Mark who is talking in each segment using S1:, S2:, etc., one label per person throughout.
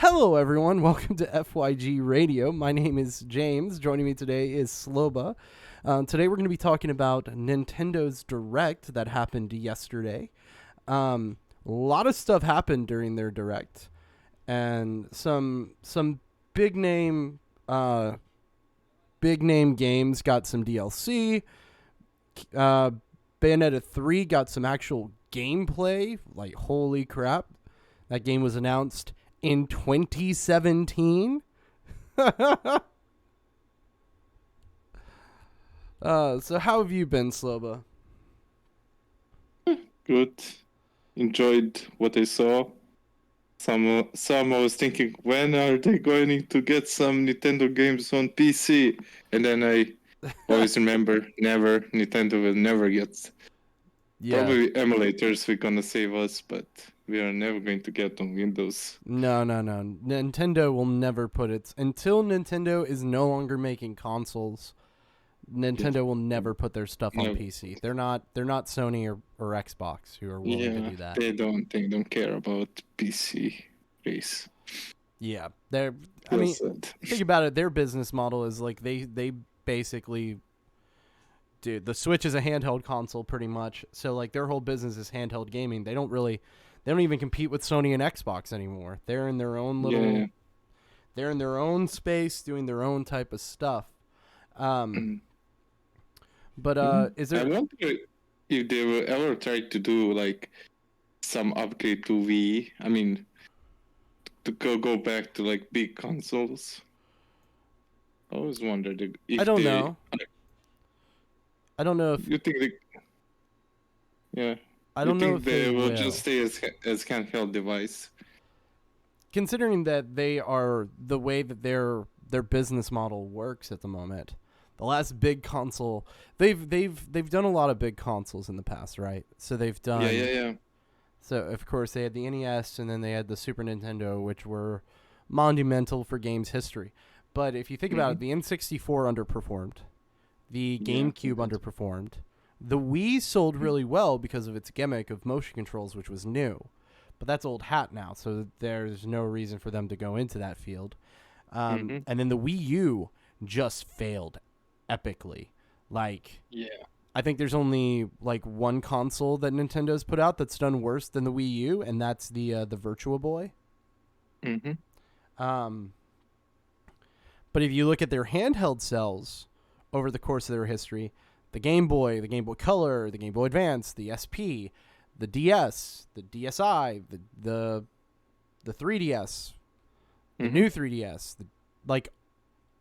S1: Hello, everyone. Welcome to FYG Radio. My name is James. Joining me today is Sloba. Today, we're going to be talking about Nintendo's Direct that happened yesterday. A lot of stuff happened during their Direct, and some big name games got some DLC. Bayonetta 3 got some actual gameplay. Like, holy crap! That game was announced in 2017. So how have you been, Sloba?
S2: Good. Enjoyed what I saw. Some I was thinking, when are they going to get some Nintendo games on PC? And then I always remember, never. Nintendo will never get.
S1: Yeah.
S2: Probably emulators were gonna save us, but we are never going to get on Windows.
S1: No. Nintendo will never put its until Nintendo is no longer making consoles. Nintendo will never put their stuff on PC. They're not Sony or Xbox who are willing to do that.
S2: They don't care about PC race.
S1: Yeah. I mean, think about it, their business model is like they basically, dude, the Switch is a handheld console pretty much. So like their whole business is handheld gaming. They don't even compete with Sony and Xbox anymore. They're in their own little they're in their own space doing their own type of stuff. But is there?
S2: I wonder if they will ever try to do like some upgrade to Wii. I mean, to go back to like big consoles. I always wondered if
S1: I don't know. I don't know if
S2: you think they. Yeah.
S1: I don't know if
S2: they will just stay as handheld device.
S1: Considering that they are the way that their business model works at the moment. The last big console, they've done a lot of big consoles in the past, right? So they've done
S2: Yeah.
S1: So of course they had the NES and then they had the Super Nintendo, which were monumental for games history. But if you think about it, the N64 underperformed, the GameCube underperformed. The Wii sold really well because of its gimmick of motion controls, which was new. But that's old hat now, so there's no reason for them to go into that field. And then the Wii U just failed epically. Like, I think there's only like one console that Nintendo's put out that's done worse than the Wii U, and that's the Virtua Boy. But if you look at their handheld sales over the course of their history, the Game Boy Color, the Game Boy Advance, the SP, the DS, the DSi, the 3DS, the new 3DS, like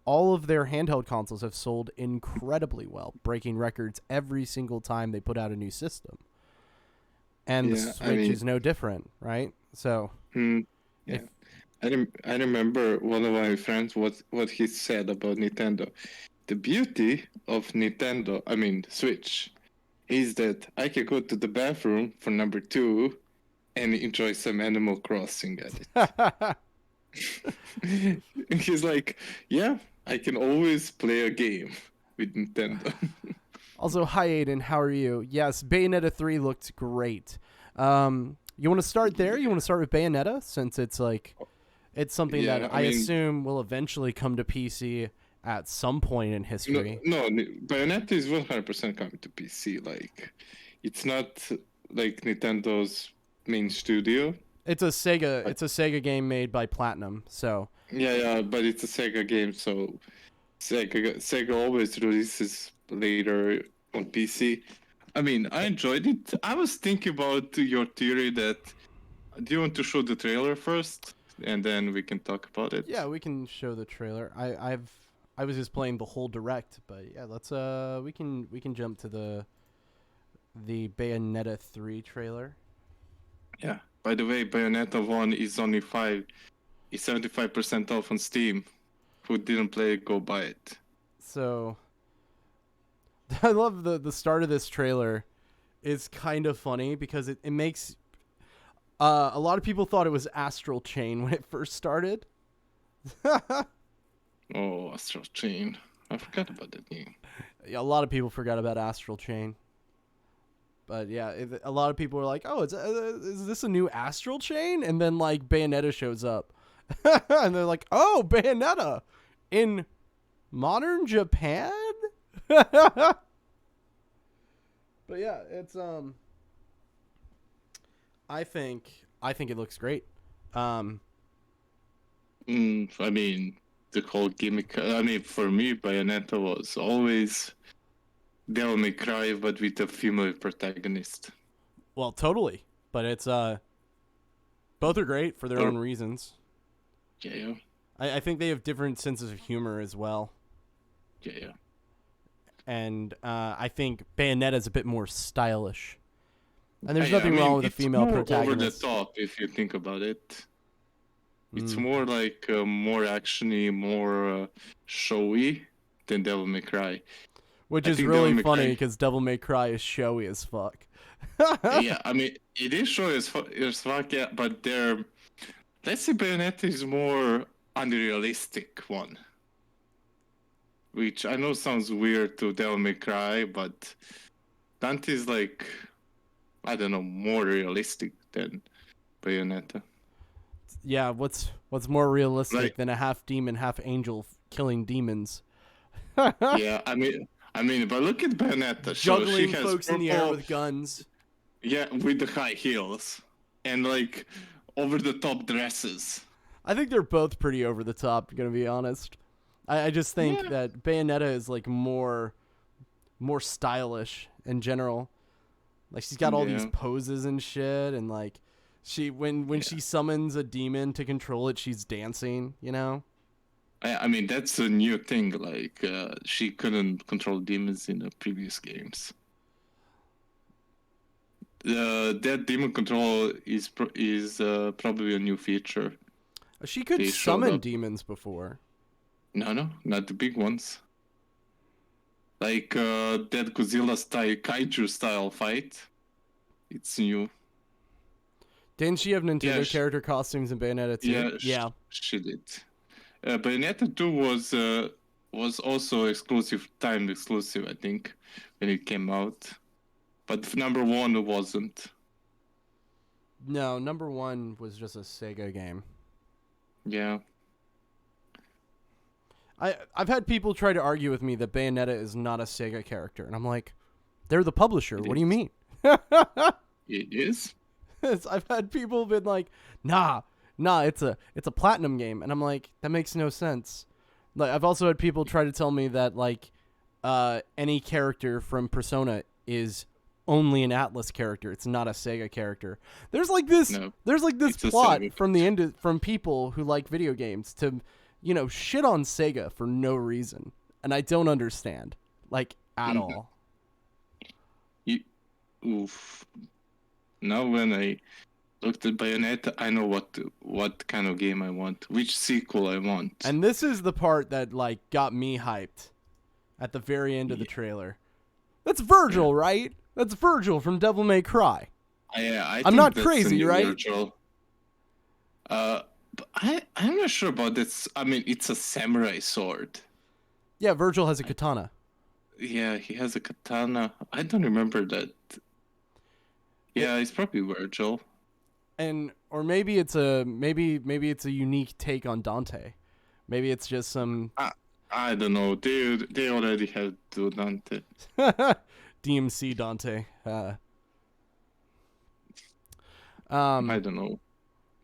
S1: all of their handheld consoles have sold incredibly well, breaking records every single time they put out a new system. And the Switch is no different, right? So,
S2: I remember one of my friends what he said about Nintendo. The beauty of Nintendo, I mean Switch, is that I can go to the bathroom for number 2 and enjoy some Animal Crossing at it. He's like, yeah, I can always play a game with Nintendo.
S1: Also, hi Aiden, how are you? Yes, Bayonetta 3 looked great. You want to start there? You want to start with Bayonetta, since it's like, it's something that I assume will eventually come to PC at some point in history.
S2: No, Bayonetta is 100% coming to PC. Like, it's not like Nintendo's main studio.
S1: It's a Sega game made by Platinum, so.
S2: Yeah, but it's a Sega game, so Sega always releases later on PC. I mean, I enjoyed it. I was thinking about your theory that. Do you want to show the trailer first, and then we can talk about it?
S1: Yeah, we can show the trailer. I was just playing the whole Direct, but yeah, let's we can jump to the Bayonetta 3 trailer.
S2: Yeah. By the way, Bayonetta 1 is only 75% off on Steam. Who didn't play it, go buy it.
S1: So I love the start of this trailer. Is kind of funny because it makes a lot of people thought it was Astral Chain when it first started.
S2: Oh, Astral Chain. I forgot about that game.
S1: Yeah, a lot of people forgot about Astral Chain. But yeah, a lot of people were like, "Oh, is this a new Astral Chain?" And then like Bayonetta shows up, And they're like, oh, Bayonetta in modern Japan? But yeah, it's I think it looks great.
S2: I mean, the whole gimmick. I mean, for me, Bayonetta was always Devil May Cry, but with a female protagonist.
S1: Well, totally. But it's both are great for their own reasons.
S2: Yeah.
S1: I think they have different senses of humor as well.
S2: Yeah.
S1: And I think Bayonetta is a bit more stylish. And there's nothing wrong with a female protagonist.
S2: It's more over the top if you think about it. It's more like more actiony, more showy than Devil May Cry.
S1: Which is really funny because Devil May Cry is showy as fuck.
S2: Yeah, I mean, it is showy as fuck, yeah, but let's say Bayonetta is more unrealistic one. Which I know sounds weird to Devil May Cry, but Dante is like, I don't know, more realistic than Bayonetta.
S1: Yeah, what's more realistic than a half demon, half angel killing demons?
S2: Yeah, I mean, but look at Bayonetta.
S1: Juggling folks in the air with guns.
S2: Yeah, with the high heels and like over the top dresses.
S1: I think they're both pretty over the top, gonna be honest. I just think that Bayonetta is like more stylish in general. Like she's got all these poses and shit, and like she when she summons a demon to control it, she's dancing, you know?
S2: I mean, that's a new thing. Like she couldn't control demons in the previous games. That demon control is probably a new feature.
S1: She could summon demons before.
S2: No, not the big ones. Like that Godzilla style, Kaiju style fight. It's new.
S1: Didn't she have Nintendo character costumes in Bayonetta 2?
S2: Yeah, she did. Bayonetta 2 was also time exclusive, I think, when it came out. But number 1 wasn't.
S1: No, number 1 was just a Sega game.
S2: Yeah.
S1: I've had people try to argue with me that Bayonetta is not a Sega character, and I'm like, they're the publisher. What do you mean?
S2: It is.
S1: I've had people been like, nah, it's a Platinum game, and I'm like, that makes no sense. Like, I've also had people try to tell me that like any character from Persona is only an Atlas character. It's not a Sega character. There's like this plot from people who like video games to, you know, shit on Sega for no reason, and I don't understand, like, at all.
S2: Oof. Now when I looked at Bayonetta, I know what kind of game I want, which sequel I want.
S1: And this is the part that like got me hyped at the very end of the trailer. That's Virgil, right? That's Virgil from Devil May Cry.
S2: Yeah,
S1: I'm not crazy, right?
S2: Virgil. I'm not sure about this. I mean, it's a samurai sword.
S1: Yeah, Virgil has a katana.
S2: Yeah, he has a katana. I don't remember that. Yeah, it's probably Virgil.
S1: Or maybe it's a unique take on Dante. Maybe it's just some.
S2: I don't know. They already have to Dante.
S1: DMC Dante.
S2: I don't know.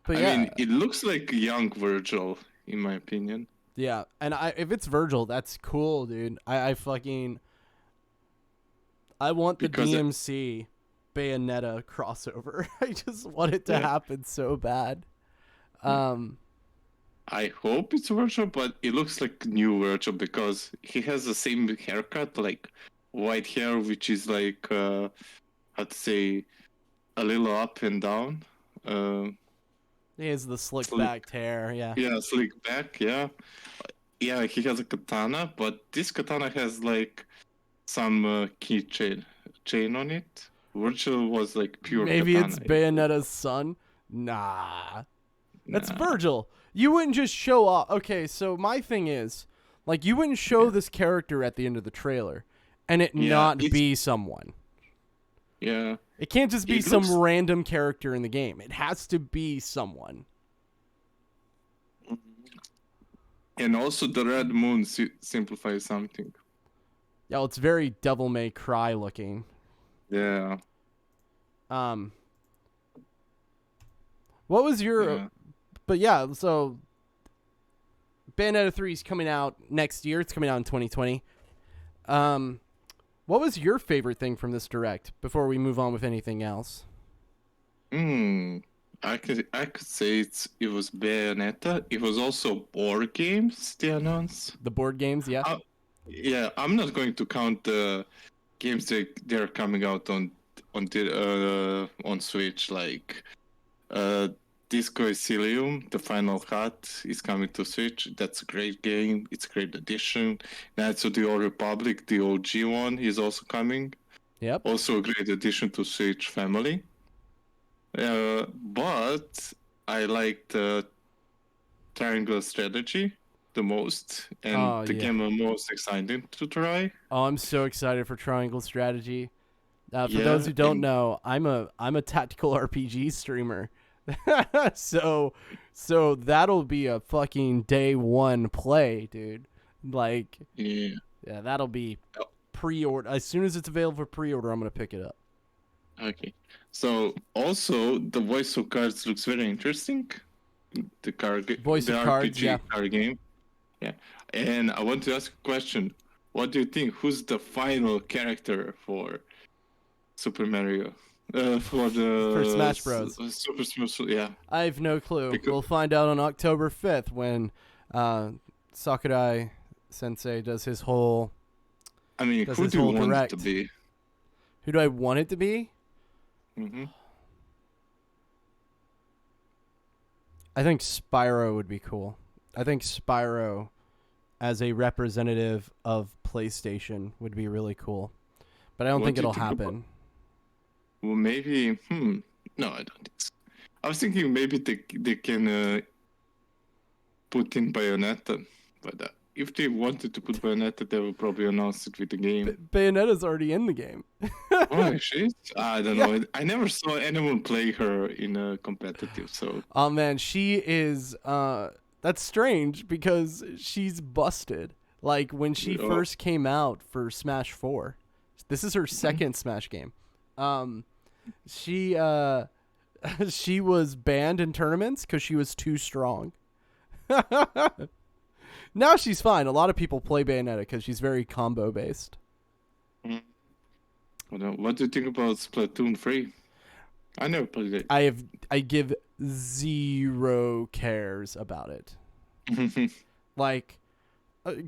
S1: But
S2: I mean, it looks like young Virgil, in my opinion.
S1: Yeah, and if it's Virgil, that's cool, dude. I want the DMC Bayonetta crossover. I just want it to happen so bad.
S2: I hope it's Virgil, but it looks like new Virgil because he has the same haircut, like white hair, which is like, how to say, a little up and down.
S1: He has the slick-backed hair, yeah.
S2: Yeah, slick back, yeah. Yeah, he has a katana, but this katana has like some chain on it. Virgil was like pure
S1: Maybe
S2: katana.
S1: It's Bayonetta's son? Nah. That's Virgil. You wouldn't just show off. Okay, so my thing is, like, you wouldn't show this character at the end of the trailer and it not be someone.
S2: Yeah.
S1: It can't just be some random character in the game. It has to be someone.
S2: And also the red moon simplifies something.
S1: Yeah, well, it's very Devil May Cry looking.
S2: Yeah.
S1: What was your?
S2: Yeah.
S1: But yeah, so Bayonetta 3 is coming out next year. It's coming out in 2020. What was your favorite thing from this direct before we move on with anything else?
S2: I could say it was Bayonetta. It was also board games they announced.
S1: The board games, yeah.
S2: Yeah, I'm not going to count the games they're coming out on Switch, like Disco Elysium, the final cut is coming to Switch. That's a great game. It's a great addition. Knights of the Old Republic, the OG one, is also coming.
S1: Yep.
S2: Also a great addition to Switch family. But I like the Triangle Strategy the most, and the game I'm most excited to try.
S1: Oh, I'm so excited for Triangle Strategy. For
S2: Yeah,
S1: those who don't know, I'm a tactical RPG streamer. so that'll be a fucking day one play, dude. Like,
S2: yeah,
S1: that'll be pre-order. As soon as it's available for pre-order, I'm gonna pick it up.
S2: Okay. So also the voice of cards looks very interesting. The
S1: Voice of cards,
S2: RPG
S1: yeah.
S2: card game. Yeah. And I want to ask a question. What do you think? Who's the final character for Super Mario? For
S1: Smash Bros.
S2: Super Smash, yeah.
S1: I have no clue. We'll find out on October 5th when Sakurai Sensei does his whole.
S2: I mean, who do you want it to be?
S1: Who do I want it to be?
S2: Mm-hmm.
S1: I think Spyro would be cool. I think Spyro as a representative of PlayStation would be really cool. But I don't think it'll happen.
S2: Well, maybe... No, I don't think so. I was thinking maybe they can put in Bayonetta. But if they wanted to put Bayonetta, they would probably announce it with the game.
S1: Bayonetta's already in the game.
S2: Oh, shit? I don't know. I never saw anyone play her in a competitive, so...
S1: Oh, man, she is... that's strange, because she's busted. Like, when she first came out for Smash 4. This is her second Smash game. She was banned in tournaments because she was too strong. Now she's fine. A lot of people play Bayonetta because she's very combo based.
S2: What do you think about Splatoon 3? I never played it.
S1: I give zero cares about it. Like,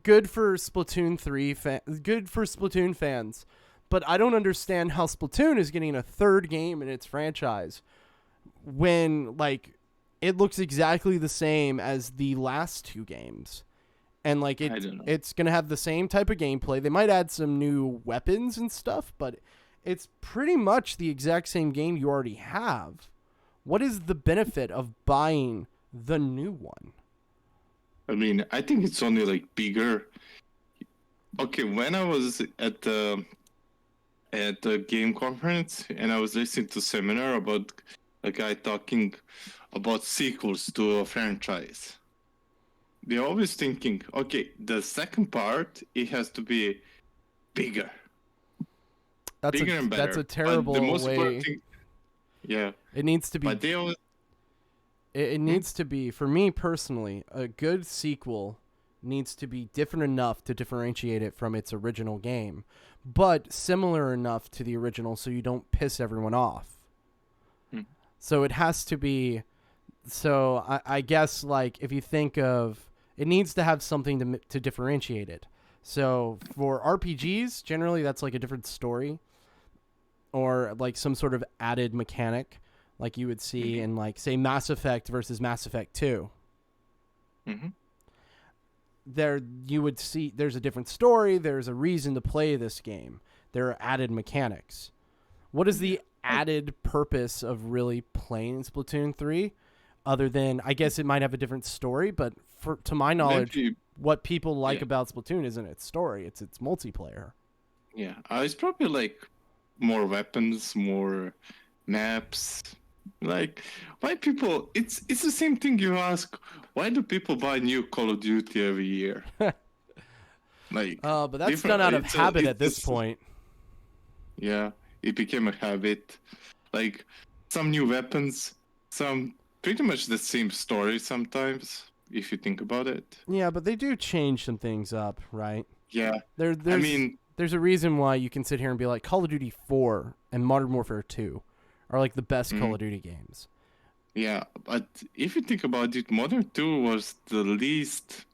S1: good for Splatoon 3 good for Splatoon fans, but I don't understand how Splatoon is getting a third game in its franchise when, like, it looks exactly the same as the last two games. And, like, it's going to have the same type of gameplay. They might add some new weapons and stuff, but it's pretty much the exact same game you already have. What is the benefit of buying the new one?
S2: I mean, I think it's only, like, bigger. Okay, when I was at the game conference and I was listening to a seminar about a guy talking about sequels to a franchise, they're always thinking, okay, the second part, it has to be bigger. Bigger and better.
S1: That's a terrible way.
S2: Yeah.
S1: It needs to be.
S2: But they always...
S1: It needs to be, for me personally, a good sequel needs to be different enough to differentiate it from its original game, but similar enough to the original so you don't piss everyone off. So it has to be... So I guess, like, if you think of... It needs to have something to differentiate it. So for RPGs, generally that's like a different story or like some sort of added mechanic like you would see in, like, say, Mass Effect versus Mass Effect 2. There you would see there's a different story, there's a reason to play this game. There are added mechanics. What is the added purpose of really playing Splatoon 3? Other than, I guess it might have a different story, but to my knowledge, what people like about Splatoon isn't its story, it's its multiplayer.
S2: Yeah, it's probably like more weapons, more maps. Like, why people? It's the same thing you ask. why do people buy new Call of Duty every year? Like,
S1: but that's done out of habit at this point.
S2: Yeah, it became a habit. Like, some new weapons, some pretty much the same story sometimes, if you think about it.
S1: Yeah, but they do change some things up, right?
S2: Yeah.
S1: There's a reason why you can sit here and be like, Call of Duty 4 and Modern Warfare 2 are like the best Call of Duty games.
S2: Yeah, but if you think about it, Modern 2 was the least...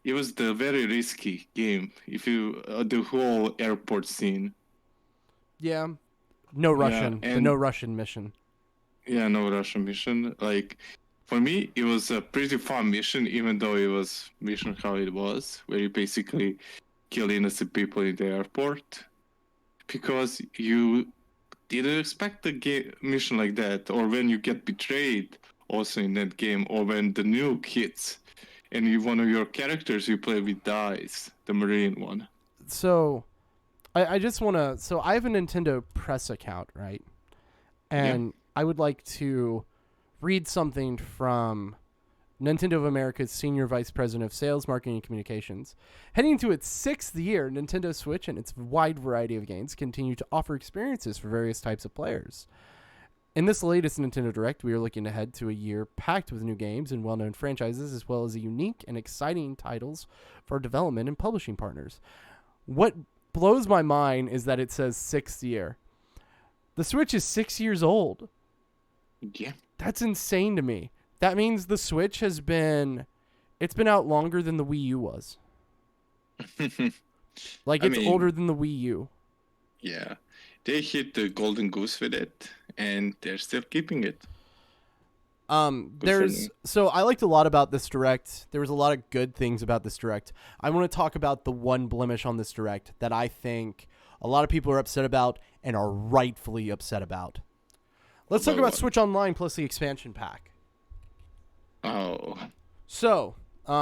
S2: It was the very risky game. If you... the whole airport scene.
S1: Yeah. No Russian. The no Russian mission.
S2: Yeah, no Russian mission. Like, for me, it was a pretty fun mission, even though it was mission how it was, where you basically kill innocent people in the airport. Because you didn't expect a mission like that, or when you get betrayed also in that game, or when the nuke hits and one of your characters you play with dies, the Marine one.
S1: So, I just want to... So, I have a Nintendo Press account, right? And I would like to read something from Nintendo of America's Senior Vice President of Sales, Marketing, and Communications. Heading into its 6th year, Nintendo Switch and its wide variety of games continue to offer experiences for various types of players. In this latest Nintendo Direct, we are looking ahead to a year packed with new games and well-known franchises, as well as unique and exciting titles for development and publishing partners. What blows my mind is that it says 6th year. The Switch is 6 years old.
S2: Yeah.
S1: That's insane to me. That means the Switch it's been out longer than the Wii U was. Like, it's older than the Wii U.
S2: Yeah. They hit the golden goose with it, and they're still keeping it.
S1: So I liked a lot about this Direct. There was a lot of good things about this Direct. I want to talk about the one blemish on this Direct that I think a lot of people are upset about and are rightfully upset about. Let's talk about Switch Online plus the expansion pack.
S2: Oh.
S1: So,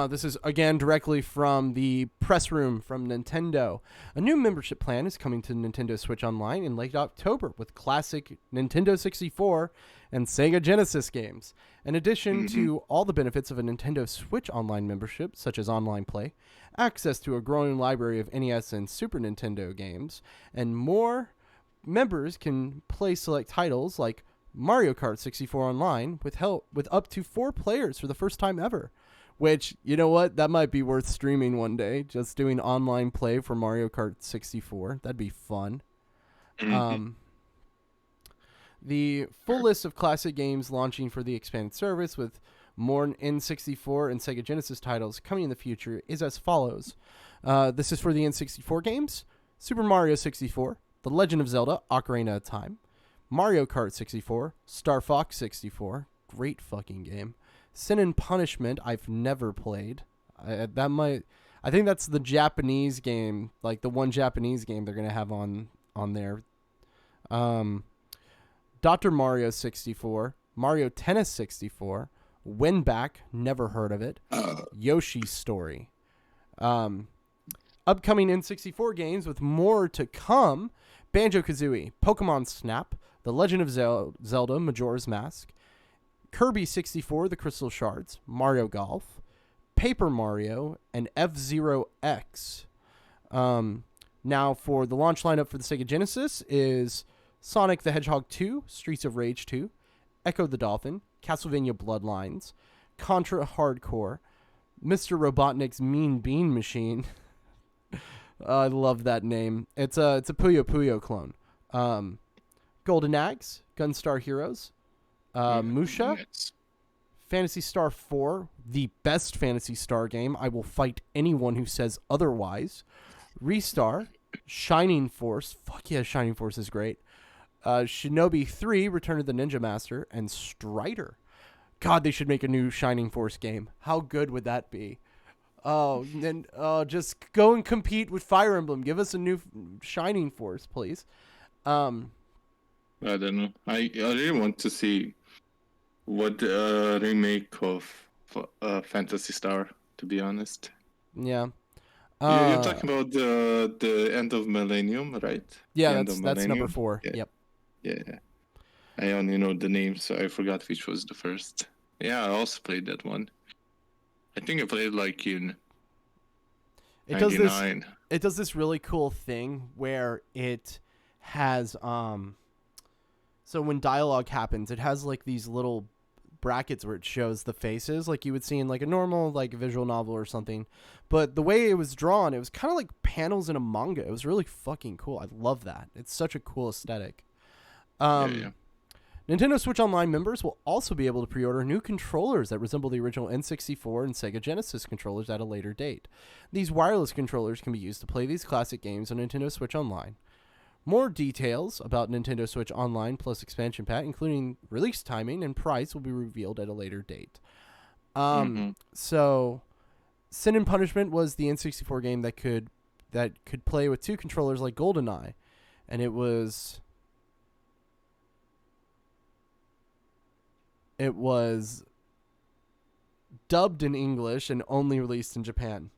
S1: this is, again, directly from the press room from Nintendo. A new membership plan is coming to Nintendo Switch Online in late October with classic Nintendo 64 and Sega Genesis games. In addition to all the benefits of a Nintendo Switch Online membership, such as online play, access to a growing library of NES and Super Nintendo games, and more, members can play select titles like Mario Kart 64 Online with up to 4 players for the first time ever. Which, you know what? That might be worth streaming one day. Just doing online play for Mario Kart 64. That'd be fun. The full list of classic games launching for the expanded service with more N64 and Sega Genesis titles coming in the future is as follows. This is for the N64 games. Super Mario 64, The Legend of Zelda, Ocarina of Time, Mario Kart 64, Star Fox 64, great fucking game. Sin and Punishment, I've never played. I think that's the Japanese game, like the one Japanese game they're gonna have on there. Dr. Mario 64, Mario Tennis 64, Winback, never heard of it. Yoshi's Story. Upcoming N64 games with more to come: Banjo-Kazooie, Pokemon Snap, The Legend of Zelda, Majora's Mask, Kirby 64, The Crystal Shards, Mario Golf, Paper Mario, and F-Zero X. Now, for the launch lineup for the Sega Genesis is Sonic the Hedgehog 2, Streets of Rage 2, Echo the Dolphin, Castlevania Bloodlines, Contra Hardcore, Mr. Robotnik's Mean Bean Machine. I love that name. It's a Puyo Puyo clone. Golden Axe, Gunstar Heroes, Musha, Phantasy Star 4, the best Phantasy Star game. I will fight anyone who says otherwise. Restar, Shining Force. Fuck yeah, Shining Force is great. Shinobi 3, Return of the Ninja Master, and Strider. God, they should make a new Shining Force game. How good would that be? Oh, and just go and compete with Fire Emblem. Give us a new Shining Force, please.
S2: I don't know. I really want to see what remake of Phantasy Star, to be honest.
S1: Yeah.
S2: You're talking about the End of Millennium, right?
S1: Yeah, that's number 4.
S2: Yeah.
S1: Yep.
S2: Yeah. I only know the name, so I forgot which was the first. Yeah, I also played that one. I think I played like in
S1: It does this.
S2: 99.
S1: It does this really cool thing where it has So when dialogue happens, it has like these little brackets where it shows the faces like you would see in like a normal like visual novel or something. But the way it was drawn, it was kind of like panels in a manga. It was really fucking cool. I love that. It's such a cool aesthetic.
S2: Yeah.
S1: Nintendo Switch Online members will also be able to pre-order new controllers that resemble the original N64 and Sega Genesis controllers at a later date. These wireless controllers can be used to play these classic games on Nintendo Switch Online. More details about Nintendo Switch Online plus expansion pack, including release timing and price, will be revealed at a later date. So, Sin and Punishment was the N64 game that could play with two controllers like GoldenEye, and it was dubbed in English and only released in Japan.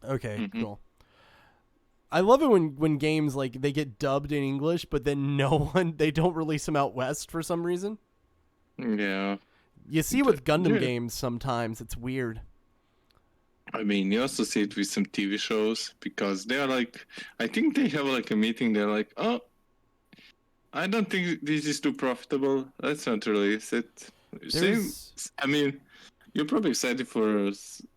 S1: Okay, cool. I love it when games like they get dubbed in English, but then they don't release them out west for some reason.
S2: Yeah.
S1: You see with Gundam games sometimes, it's weird.
S2: I mean, you also see it with some TV shows because they're like, I think they have like a meeting. They're like, oh, I don't think this is too profitable. Let's not release it. I mean, you're probably excited for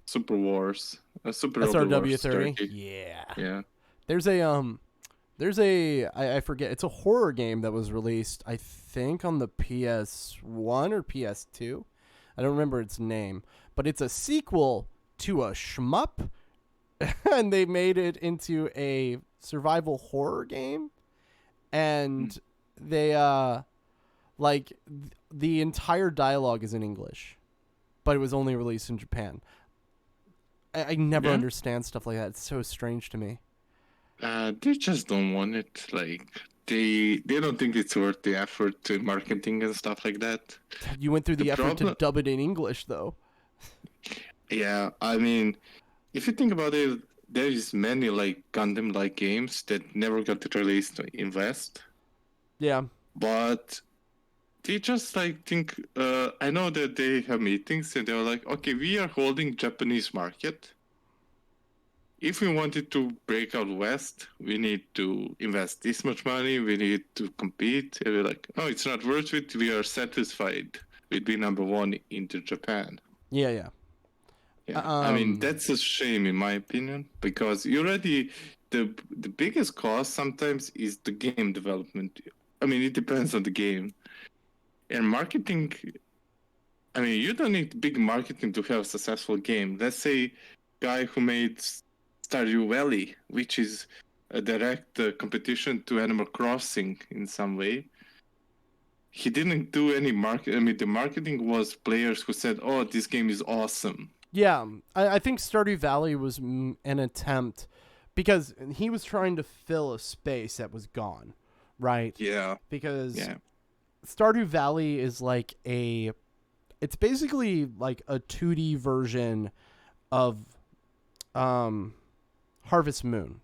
S2: Super Wars, Super
S1: SRW30.
S2: Yeah. Yeah.
S1: There's a I forget, it's a horror game that was released, I think, on the PS1 or PS2. I don't remember its name, but it's a sequel to a shmup, and they made it into a survival horror game, and they like the entire dialogue is in English, but it was only released in Japan. I never understand stuff like that. It's so strange to me.
S2: They just don't want it. Like they don't think it's worth the effort to marketing and stuff like that.
S1: You went through the effort to dub it in English, though.
S2: Yeah, I mean, if you think about it, there is many like Gundam-like games that never got released in West.
S1: Yeah,
S2: but they just like think. I know that they have meetings and they're like, okay, we are holding Japanese market. If we wanted to break out West, we need to invest this much money. We need to compete. And we're like, oh, it's not worth it. We are satisfied with being number one into Japan.
S1: Yeah.
S2: I mean, that's a shame in my opinion, because you already the biggest cost sometimes is the game development. I mean, it depends on the game. And marketing, I mean, you don't need big marketing to have a successful game. Let's say guy who made Stardew Valley, which is a direct competition to Animal Crossing in some way. He didn't do any market. I mean, the marketing was players who said, oh, this game is awesome.
S1: Yeah, I think Stardew Valley was an attempt, because he was trying to fill a space that was gone, right?
S2: Yeah.
S1: Because Stardew Valley is like it's basically like a 2D version of Harvest Moon.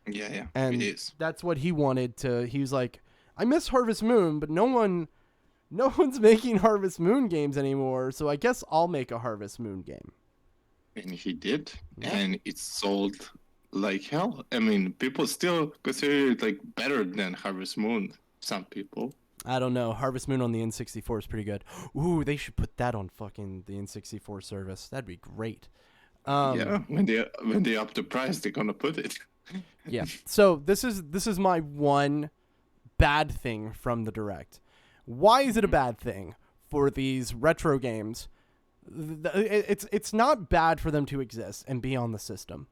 S2: Yeah,
S1: and
S2: it is.
S1: That's what he wanted to. He was like, I miss Harvest Moon, but no one's making Harvest Moon games anymore, so I guess I'll make a Harvest Moon game.
S2: And he did, and it sold like hell. I mean, people still consider it like better than Harvest Moon. Some people.
S1: I don't know. Harvest Moon on the N64 is pretty good. Ooh, they should put that on fucking the N64 service. That'd be great.
S2: When they up the price, they're gonna put it.
S1: Yeah. So this is my one bad thing from the Direct. Why is it a bad thing for these retro games? It's not bad for them to exist and be on the system.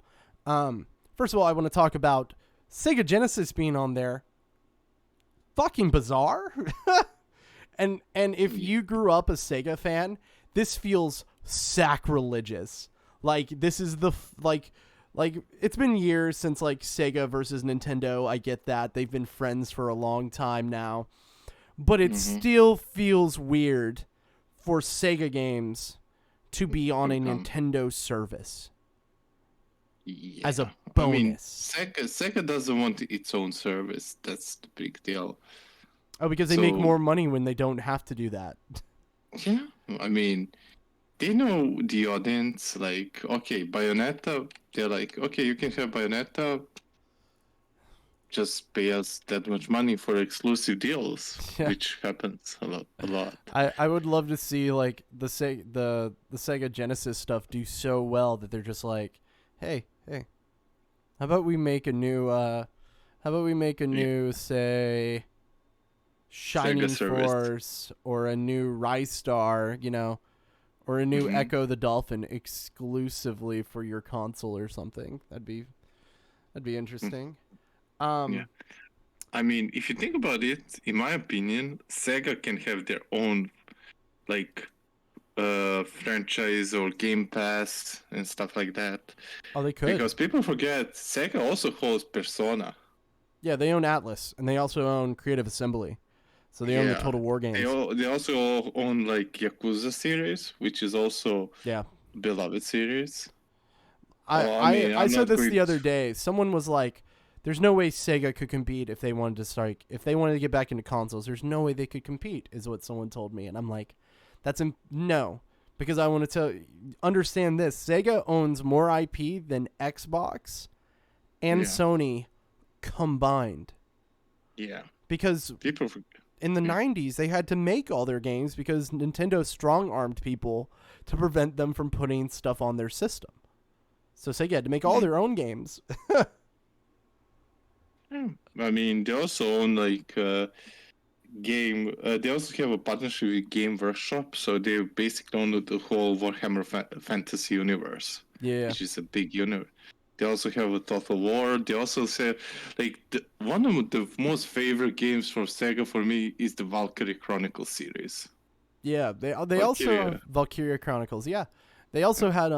S1: First of all, I want to talk about Sega Genesis being on there. Fucking bizarre. and if you grew up a Sega fan, this feels sacrilegious. Like, this is the like it's been years since like Sega versus Nintendo. I get that they've been friends for a long time now, but it still feels weird for Sega games to be on a Nintendo service as a bonus.
S2: I mean, Sega doesn't want its own service. That's the big deal.
S1: Oh, because they make more money when they don't have to do that.
S2: Yeah, I mean, they know the audience. Like, okay, Bayonetta. They're like, okay, you can have Bayonetta. Just pay us that much money for exclusive deals,
S1: Yeah.
S2: which happens a lot. A lot.
S1: I would love to see like the Sega Genesis stuff do so well that they're just like, hey, how about we make a new say
S2: Sega
S1: Shining
S2: service.
S1: Force or a new Rise Star, or a new
S2: Mm-hmm.
S1: Echo the Dolphin exclusively for your console or something. That'd be interesting.
S2: Yeah. I mean, if you think about it, in my opinion, Sega can have their own like franchise or Game Pass and stuff like that.
S1: Oh, they could.
S2: Because people forget Sega also holds Persona.
S1: Yeah, they own Atlas and they also own Creative Assembly. So they own the Total War games.
S2: They also own like Yakuza series, which is also beloved series.
S1: I said this the other day. Someone was like, "There's no way Sega could compete if they wanted to start. If they wanted to get back into consoles, there's no way they could compete." Is what someone told me, and I'm like, no, because I want to understand this. Sega owns more IP than Xbox and Sony combined.
S2: Yeah.
S1: Because in the 90s, they had to make all their games because Nintendo strong-armed people to prevent them from putting stuff on their system. So Sega had to make all their own games.
S2: I mean, they also own like game. They also have a partnership with Game Workshop, so they basically own the whole Warhammer Fantasy universe.
S1: Yeah,
S2: which is a big universe. They also have a Total War. They also say, like, one of the most favorite games from Sega for me is the Valkyrie Chronicles series.
S1: Yeah, they also have Valkyria Chronicles. Yeah, they also had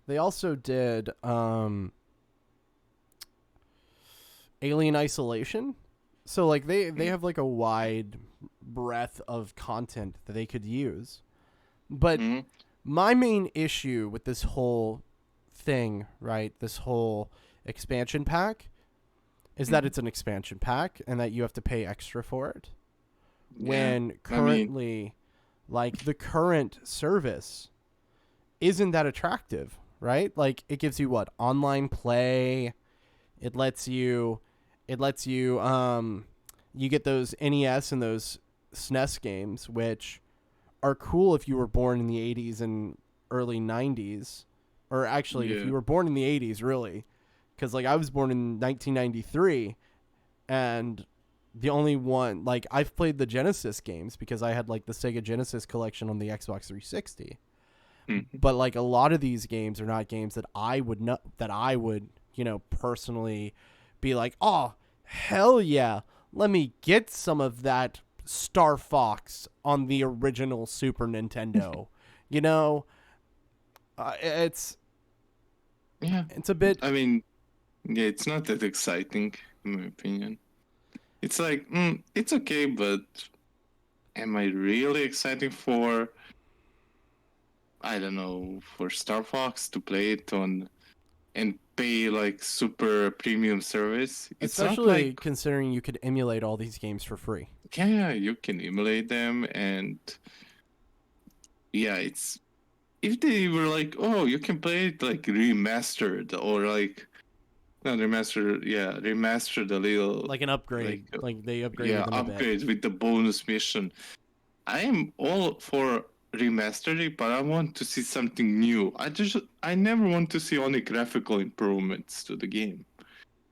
S1: they also did Alien Isolation. So like they have like a wide breadth of content that they could use. But my main issue with this whole thing, right? This whole expansion pack is that it's an expansion pack and that you have to pay extra for it. When currently like the current service isn't that attractive, right? Like it gives you what? Online play. It lets you you get those NES and those SNES games, which are cool if you were born in the 80s and early 90s. Or actually, if you were born in the 80s, really. Because, like, I was born in 1993, and the only one... Like, I've played the Genesis games because I had, like, the Sega Genesis collection on the Xbox 360. But, like, a lot of these games are not games that I would, personally be like, oh, hell yeah, let me get some of that Star Fox on the original Super Nintendo. It's a bit.
S2: I mean, it's not that exciting in my opinion. It's like it's okay, but am I really excited for? I don't know, for Star Fox to play it on and pay like super premium service. It's
S1: especially considering you could emulate all these games for free.
S2: Yeah, you can emulate them, and it's if they were like, oh, you can play it like remastered or like not remastered a little
S1: like an upgrade, like they upgraded them a bit.
S2: Upgrade with the bonus mission. I am all for remastering, but I want to see something new. I never want to see only graphical improvements to the game,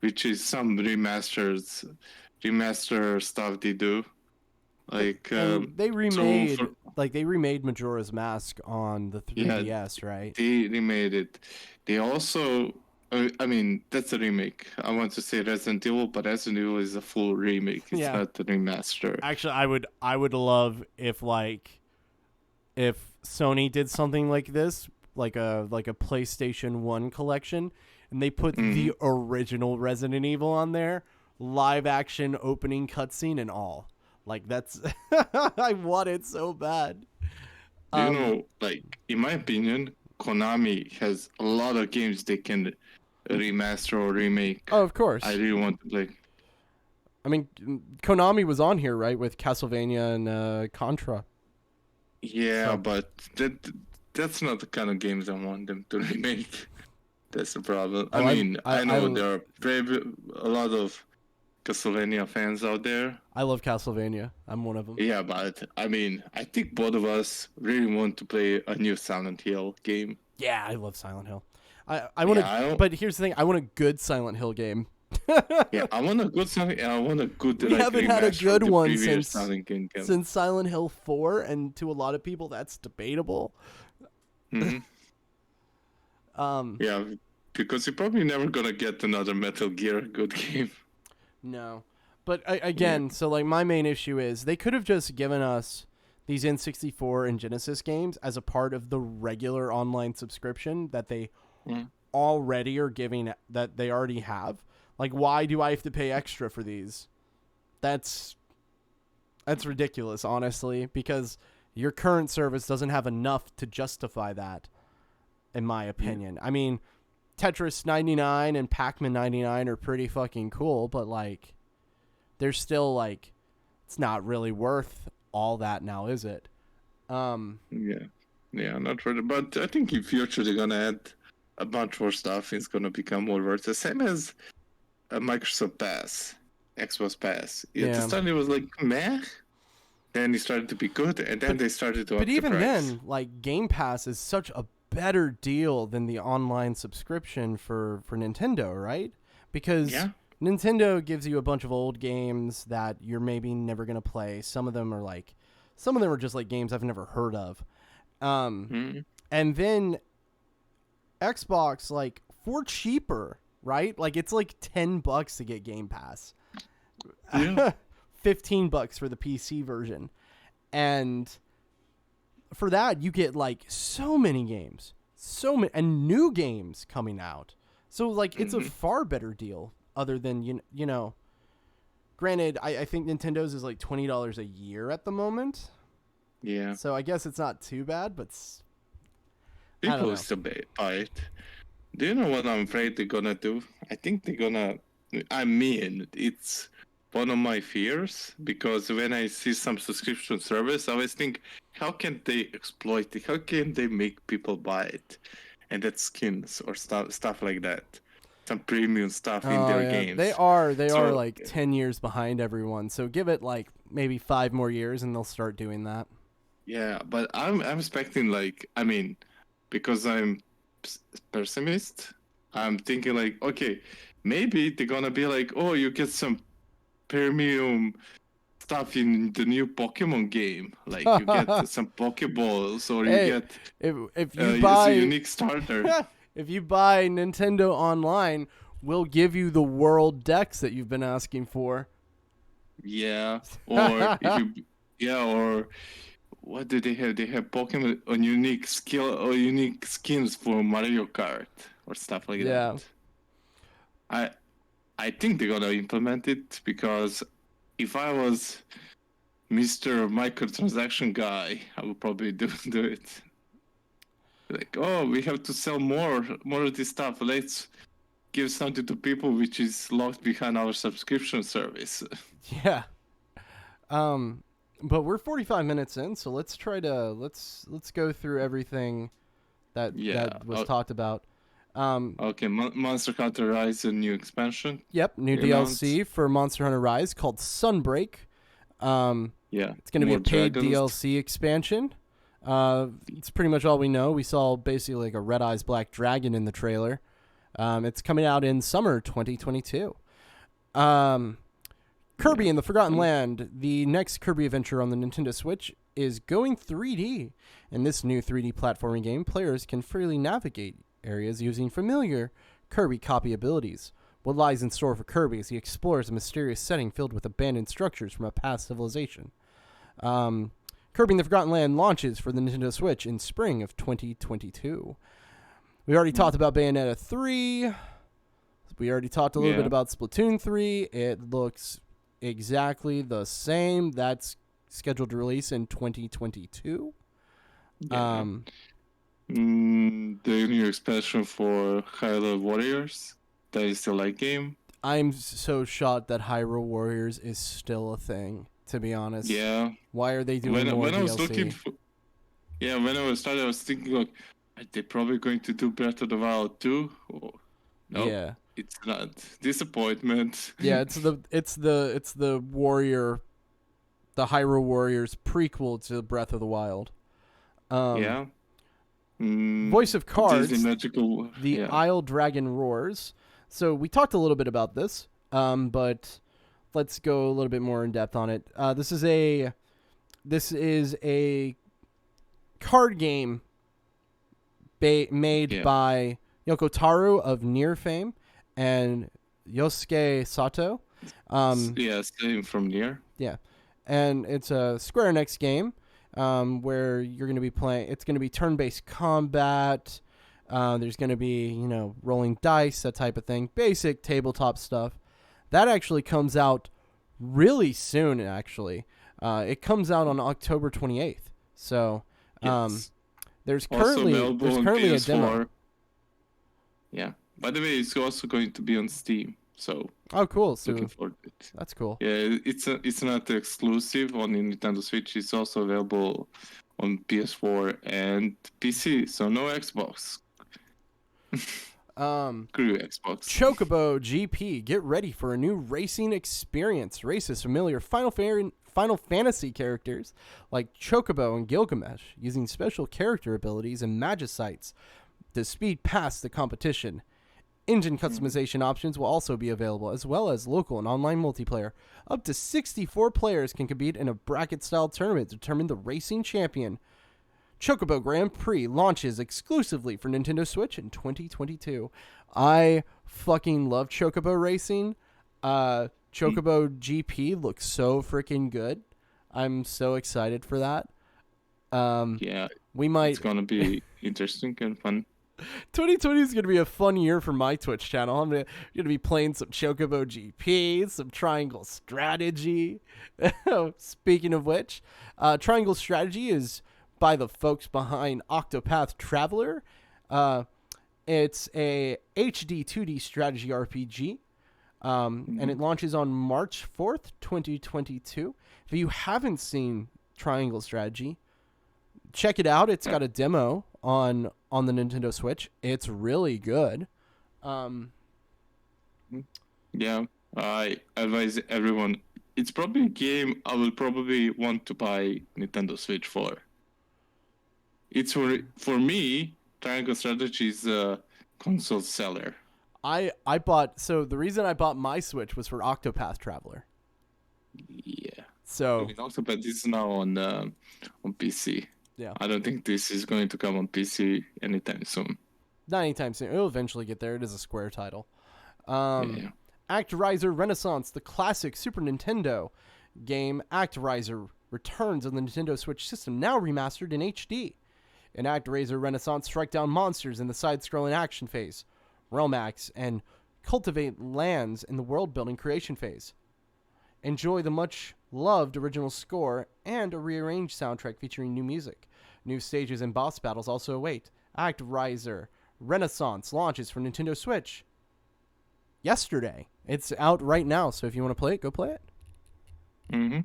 S2: which is some remaster stuff they do. Like
S1: they remade Majora's Mask on the 3DS, right?
S2: They remade it. They also I mean, that's a remake. I want to say Resident Evil, but Resident Evil is a full remake. It's not a remaster.
S1: Actually, I would love if Sony did something like this, like a PlayStation 1 collection, and they put the original Resident Evil on there, live action opening cutscene and all. Like that's I want it so bad.
S2: Like in my opinion, Konami has a lot of games they can remaster or remake.
S1: Oh, of course.
S2: I really want to play.
S1: I mean, Konami was on here, right, with Castlevania and Contra.
S2: Yeah,
S1: So
S2: but that's not the kind of games I want them to remake. That's the problem. I
S1: oh
S2: mean, I know
S1: I
S2: there are a lot of Castlevania fans out there.
S1: I love Castlevania. I'm one of them.
S2: Yeah, but I mean, I think both of us really want to play a new Silent Hill game.
S1: Yeah, I love Silent Hill. I want
S2: Yeah,
S1: to,
S2: I don't.
S1: but here's the thing: I want a good Silent Hill game.
S2: Yeah, I want a good Silent. I want a good
S1: We
S2: like
S1: haven't had a
S2: remaster of
S1: good
S2: the
S1: one
S2: previous Silent Hill game.
S1: since Silent Hill 4, and to a lot of people that's debatable.
S2: Hmm.
S1: Um,
S2: Yeah, because you're probably never gonna get another Metal Gear good game.
S1: no. But
S2: Yeah.
S1: again, so like my main issue is they could have just given us these N64 and Genesis games as a part of the regular online subscription that they
S2: Mm.
S1: already are giving, that they already have. Like, why do I have to pay extra for these? That's ridiculous, honestly, because your current service doesn't have enough to justify that, in my opinion. I mean, Tetris 99 and Pacman 99 are pretty fucking cool, but like, they're still like, it's not really worth all that now, is it?
S2: Yeah, yeah, not really. But I think in future they're gonna add a bunch more stuff. It's gonna become more worth it. Same as a Microsoft Pass, Xbox Pass. At the
S1: Yeah.
S2: start it was like meh, then it started to be good, and then
S1: But
S2: they started to
S1: but
S2: up the
S1: even
S2: price.
S1: then, like Game Pass is such a better deal than the online subscription for Nintendo, right? Because
S2: Yeah.
S1: Nintendo gives you a bunch of old games that you're maybe never going to play. Some of them are just like games I've never heard of.
S2: Mm.
S1: And then Xbox, like, for cheaper, right? Like, it's like $10 to get Game Pass.
S2: Yeah.
S1: $15 for the PC version. And for that, you get like so many games, and new games coming out. So like, it's a far better deal. Other than you know, granted, I think Nintendo's is like $20 a year at the moment.
S2: Yeah.
S1: So I guess it's not too bad, but I don't
S2: People
S1: know.
S2: still buy it. Do you know what I'm afraid they're gonna do? I think they're gonna. I mean, it's one of my fears because when I see some subscription service, I always think, how can they exploit it? How can they make people buy it? And that's skins or stuff like that. Some premium stuff in
S1: Oh
S2: their
S1: yeah, they
S2: games.
S1: are
S2: So
S1: like 10 years behind everyone. So give it like maybe 5 more years, and they'll start doing that.
S2: yeah, but I'm expecting like, I mean, because I'm pessimist, I'm thinking like, okay, maybe they're gonna be like, oh, you get some premium stuff in the new Pokemon game, like you get some Pokeballs or you
S1: Hey,
S2: get
S1: if you
S2: it's a
S1: buy
S2: unique starter.
S1: if you buy Nintendo Online, we'll give you the World Decks that you've been asking for.
S2: Yeah, or if you, yeah, or what do they have? They have Pokemon on unique skill or unique skins for Mario Kart or stuff like
S1: Yeah.
S2: that. I I think they're gonna implement it because if I was Mr. Microtransaction guy, I would probably do it. Like, oh, we have to sell more of this stuff. Let's give something to people which is locked behind our subscription service.
S1: Yeah. But we're 45 minutes in, so let's try to let's go through everything that
S2: Yeah.
S1: was talked about.
S2: Okay. Monster Hunter Rise, a new expansion.
S1: Yep, new
S2: Announced.
S1: DLC for Monster Hunter Rise called Sunbreak.
S2: Yeah.
S1: It's going to be
S2: More
S1: a paid
S2: dragons.
S1: DLC expansion. It's pretty much all we know. We saw basically like a Red Eyes Black Dragon in the trailer. It's coming out in summer 2022. Kirby and the Forgotten Land, the next Kirby adventure on the Nintendo Switch, is going 3D. In this new 3D platforming game, players can freely navigate areas using familiar Kirby copy abilities. What lies in store for Kirby as he explores a mysterious setting filled with abandoned structures from a past civilization. Kirby and the Forgotten Land launches for the Nintendo Switch in spring of 2022. We already talked about Bayonetta 3. We already talked a little bit about Splatoon 3. It looks exactly the same. That's scheduled to release in 2022.
S2: Yeah. The new expansion for Hyrule Warriors. That is still a game.
S1: I'm so shocked that Hyrule Warriors is still a thing, to be honest.
S2: Yeah.
S1: Why are they doing more
S2: when
S1: DLC?
S2: Yeah, when I was started, I was thinking like, are they probably going to do Breath of the Wild 2? Oh, no,
S1: Yeah.
S2: it's not. Disappointment.
S1: Yeah, it's the Warrior, the Hyrule Warriors prequel to Breath of the Wild.
S2: Yeah.
S1: Voice of
S2: Disney
S1: Cards,
S2: Magical.
S1: The
S2: Yeah.
S1: Isle Dragon Roars. So we talked a little bit about this, but let's go a little bit more in depth on it. This is a card game made by Yoko Taro of Nier fame and Yosuke Sato.
S2: Yeah, same from Nier.
S1: Yeah, and it's a Square Enix game where you're going to be playing. It's going to be turn-based combat. There's going to be rolling dice, that type of thing, basic tabletop stuff. That actually comes out really soon. Actually, it comes out on October 28th. So there's currently a demo.
S2: Yeah. By the way, it's also going to be on Steam. So
S1: cool. So
S2: looking forward to it.
S1: That's cool.
S2: Yeah, it's not exclusive on the Nintendo Switch. It's also available on PS4 and PC. So no Xbox. Screw Xbox.
S1: Chocobo GP, get ready for a new racing experience. Race as familiar Final Fantasy characters like Chocobo and Gilgamesh, using special character abilities and Magicites to speed past the competition. Engine customization options will also be available, as well as local and online multiplayer. Up to 64 players can compete in a bracket-style tournament to determine the racing champion. Chocobo Grand Prix launches exclusively for Nintendo Switch in 2022. I fucking love Chocobo racing. Chocobo GP looks so freaking good. I'm so excited for that.
S2: Yeah, it's gonna be interesting and fun.
S1: 2020 is going to be a fun year for my Twitch channel. I'm going to be playing some Chocobo GP, some Triangle Strategy. Speaking of which, Triangle Strategy is by the folks behind Octopath Traveler. It's a HD 2D strategy RPG, and it launches on March 4th, 2022. If you haven't seen Triangle Strategy, check it out. It's got a demo on the Nintendo Switch. It's really good.
S2: Yeah, I advise everyone. It's probably a game I will probably want to buy Nintendo Switch for. It's for me, Triangle Strategy is a console seller.
S1: The reason I bought my Switch was for Octopath Traveler.
S2: Yeah.
S1: So
S2: Octopath is now on PC.
S1: Yeah.
S2: I don't think this is going to come on PC anytime soon.
S1: Not anytime soon. It'll eventually get there. It is a Square title. ActRiser Renaissance, the classic Super Nintendo game ActRiser, returns on the Nintendo Switch system, now remastered in HD. In ActRiser Renaissance, strike down monsters in the side-scrolling action phase, Realmax, and cultivate lands in the world-building creation phase. Enjoy the much-loved original score and a rearranged soundtrack featuring new music. New stages and boss battles also await. ActRiser Renaissance launches for Nintendo Switch yesterday. It's out right now, so if you want to play it, go play it.
S2: Mm-hmm.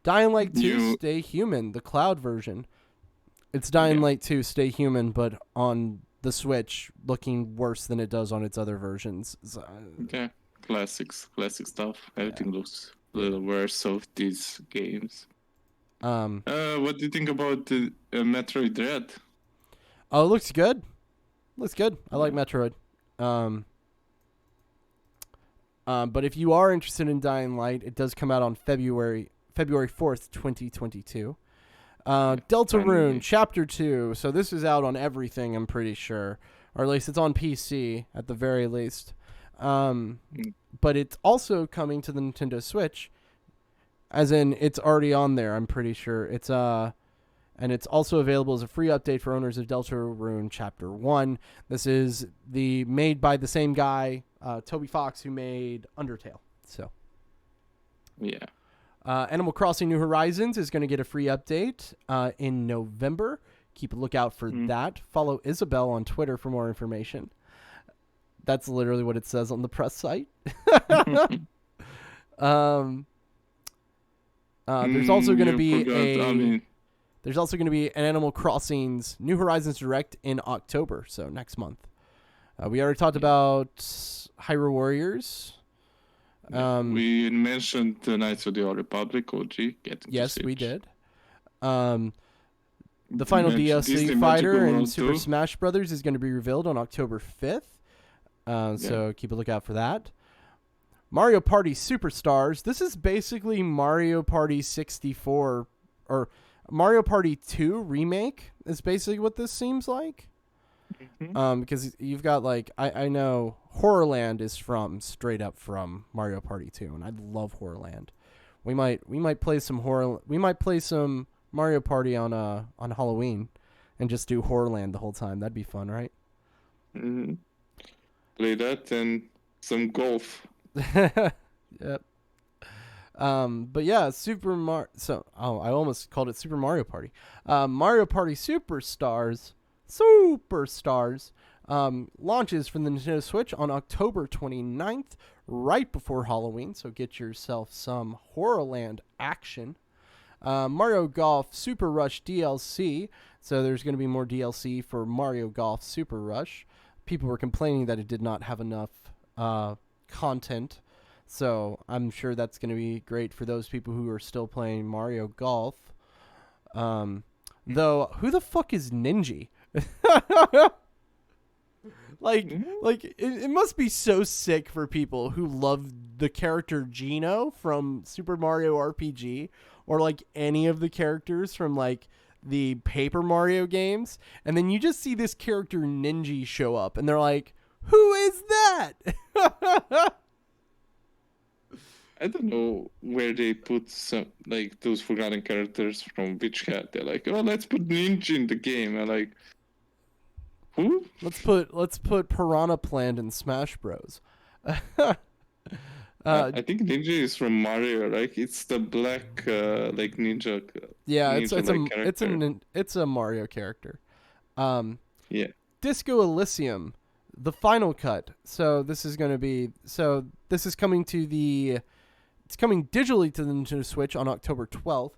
S1: Dying Light 2 Stay Human, the cloud version. It's Dying Light 2 Stay Human, but on the Switch, looking worse than it does on its other versions.
S2: Okay. Classic stuff. Everything looks a little worse of these games. What do you think about the Metroid Dread?
S1: Oh, it looks good. I like Metroid. But if you are interested in Dying Light, it does come out on February 4th, 2022. Deltarune Chapter 2. So this is out on everything, I'm pretty sure. Or at least it's on PC, at the very least. But it's also coming to the Nintendo Switch, as in it's already on there, I'm pretty sure. And it's also available as a free update for owners of Deltarune Chapter 1. This is made by the same guy, Toby Fox, who made Undertale. So,
S2: yeah.
S1: Animal Crossing New Horizons is going to get a free update in November. Keep a lookout for that. Follow Isabel on Twitter for more information. That's literally what it says on the press site. There's also going to be There's also going to be an Animal Crossing's New Horizons Direct in October, so next month. We already talked about Hyrule Warriors.
S2: We mentioned the Knights of the Old Republic OG.
S1: Yes, we did. The final DLC
S2: Disney
S1: fighter
S2: Magical
S1: in
S2: World
S1: Super
S2: 2.
S1: Smash Brothers is going to be revealed on October 5th. So keep a lookout for that. Mario Party Superstars. This is basically Mario Party 64 or Mario Party 2 remake is basically what this seems like.
S2: Mm-hmm.
S1: Because you've got like I know Horrorland is straight up from Mario Party 2, and I love Horrorland. We might play some Mario Party on Halloween, and just do Horrorland the whole time. That'd be fun, right?
S2: Mm-hmm. Play that and some golf.
S1: Yep. But yeah, Super Mario. So I almost called it Super Mario Party. Mario Party Superstars launches for the Nintendo Switch on October 29th, right before Halloween. So get yourself some Horrorland action. Mario Golf Super Rush DLC. So there's going to be more DLC for Mario Golf Super Rush. People were complaining that it did not have enough content. So I'm sure that's going to be great for those people who are still playing Mario Golf. Though, who the fuck is Ninja? It must be so sick for people who love the character Geno from Super Mario RPG, or like any of the characters from like the Paper Mario games, and then you just see this character Ninja show up, and they're like, "Who is that?"
S2: I don't know where they put some like those forgotten characters from Witch Hat. They're like, oh, let's put Ninja in the game. I'm like, who?
S1: Let's put Piranha Plant in Smash Bros.
S2: I think Ninja is from Mario, right? It's the black like ninja.
S1: Yeah,
S2: Ninja
S1: it's a Mario character.
S2: Yeah.
S1: Disco Elysium, the final cut. So this is coming digitally to the Nintendo Switch on October 12th.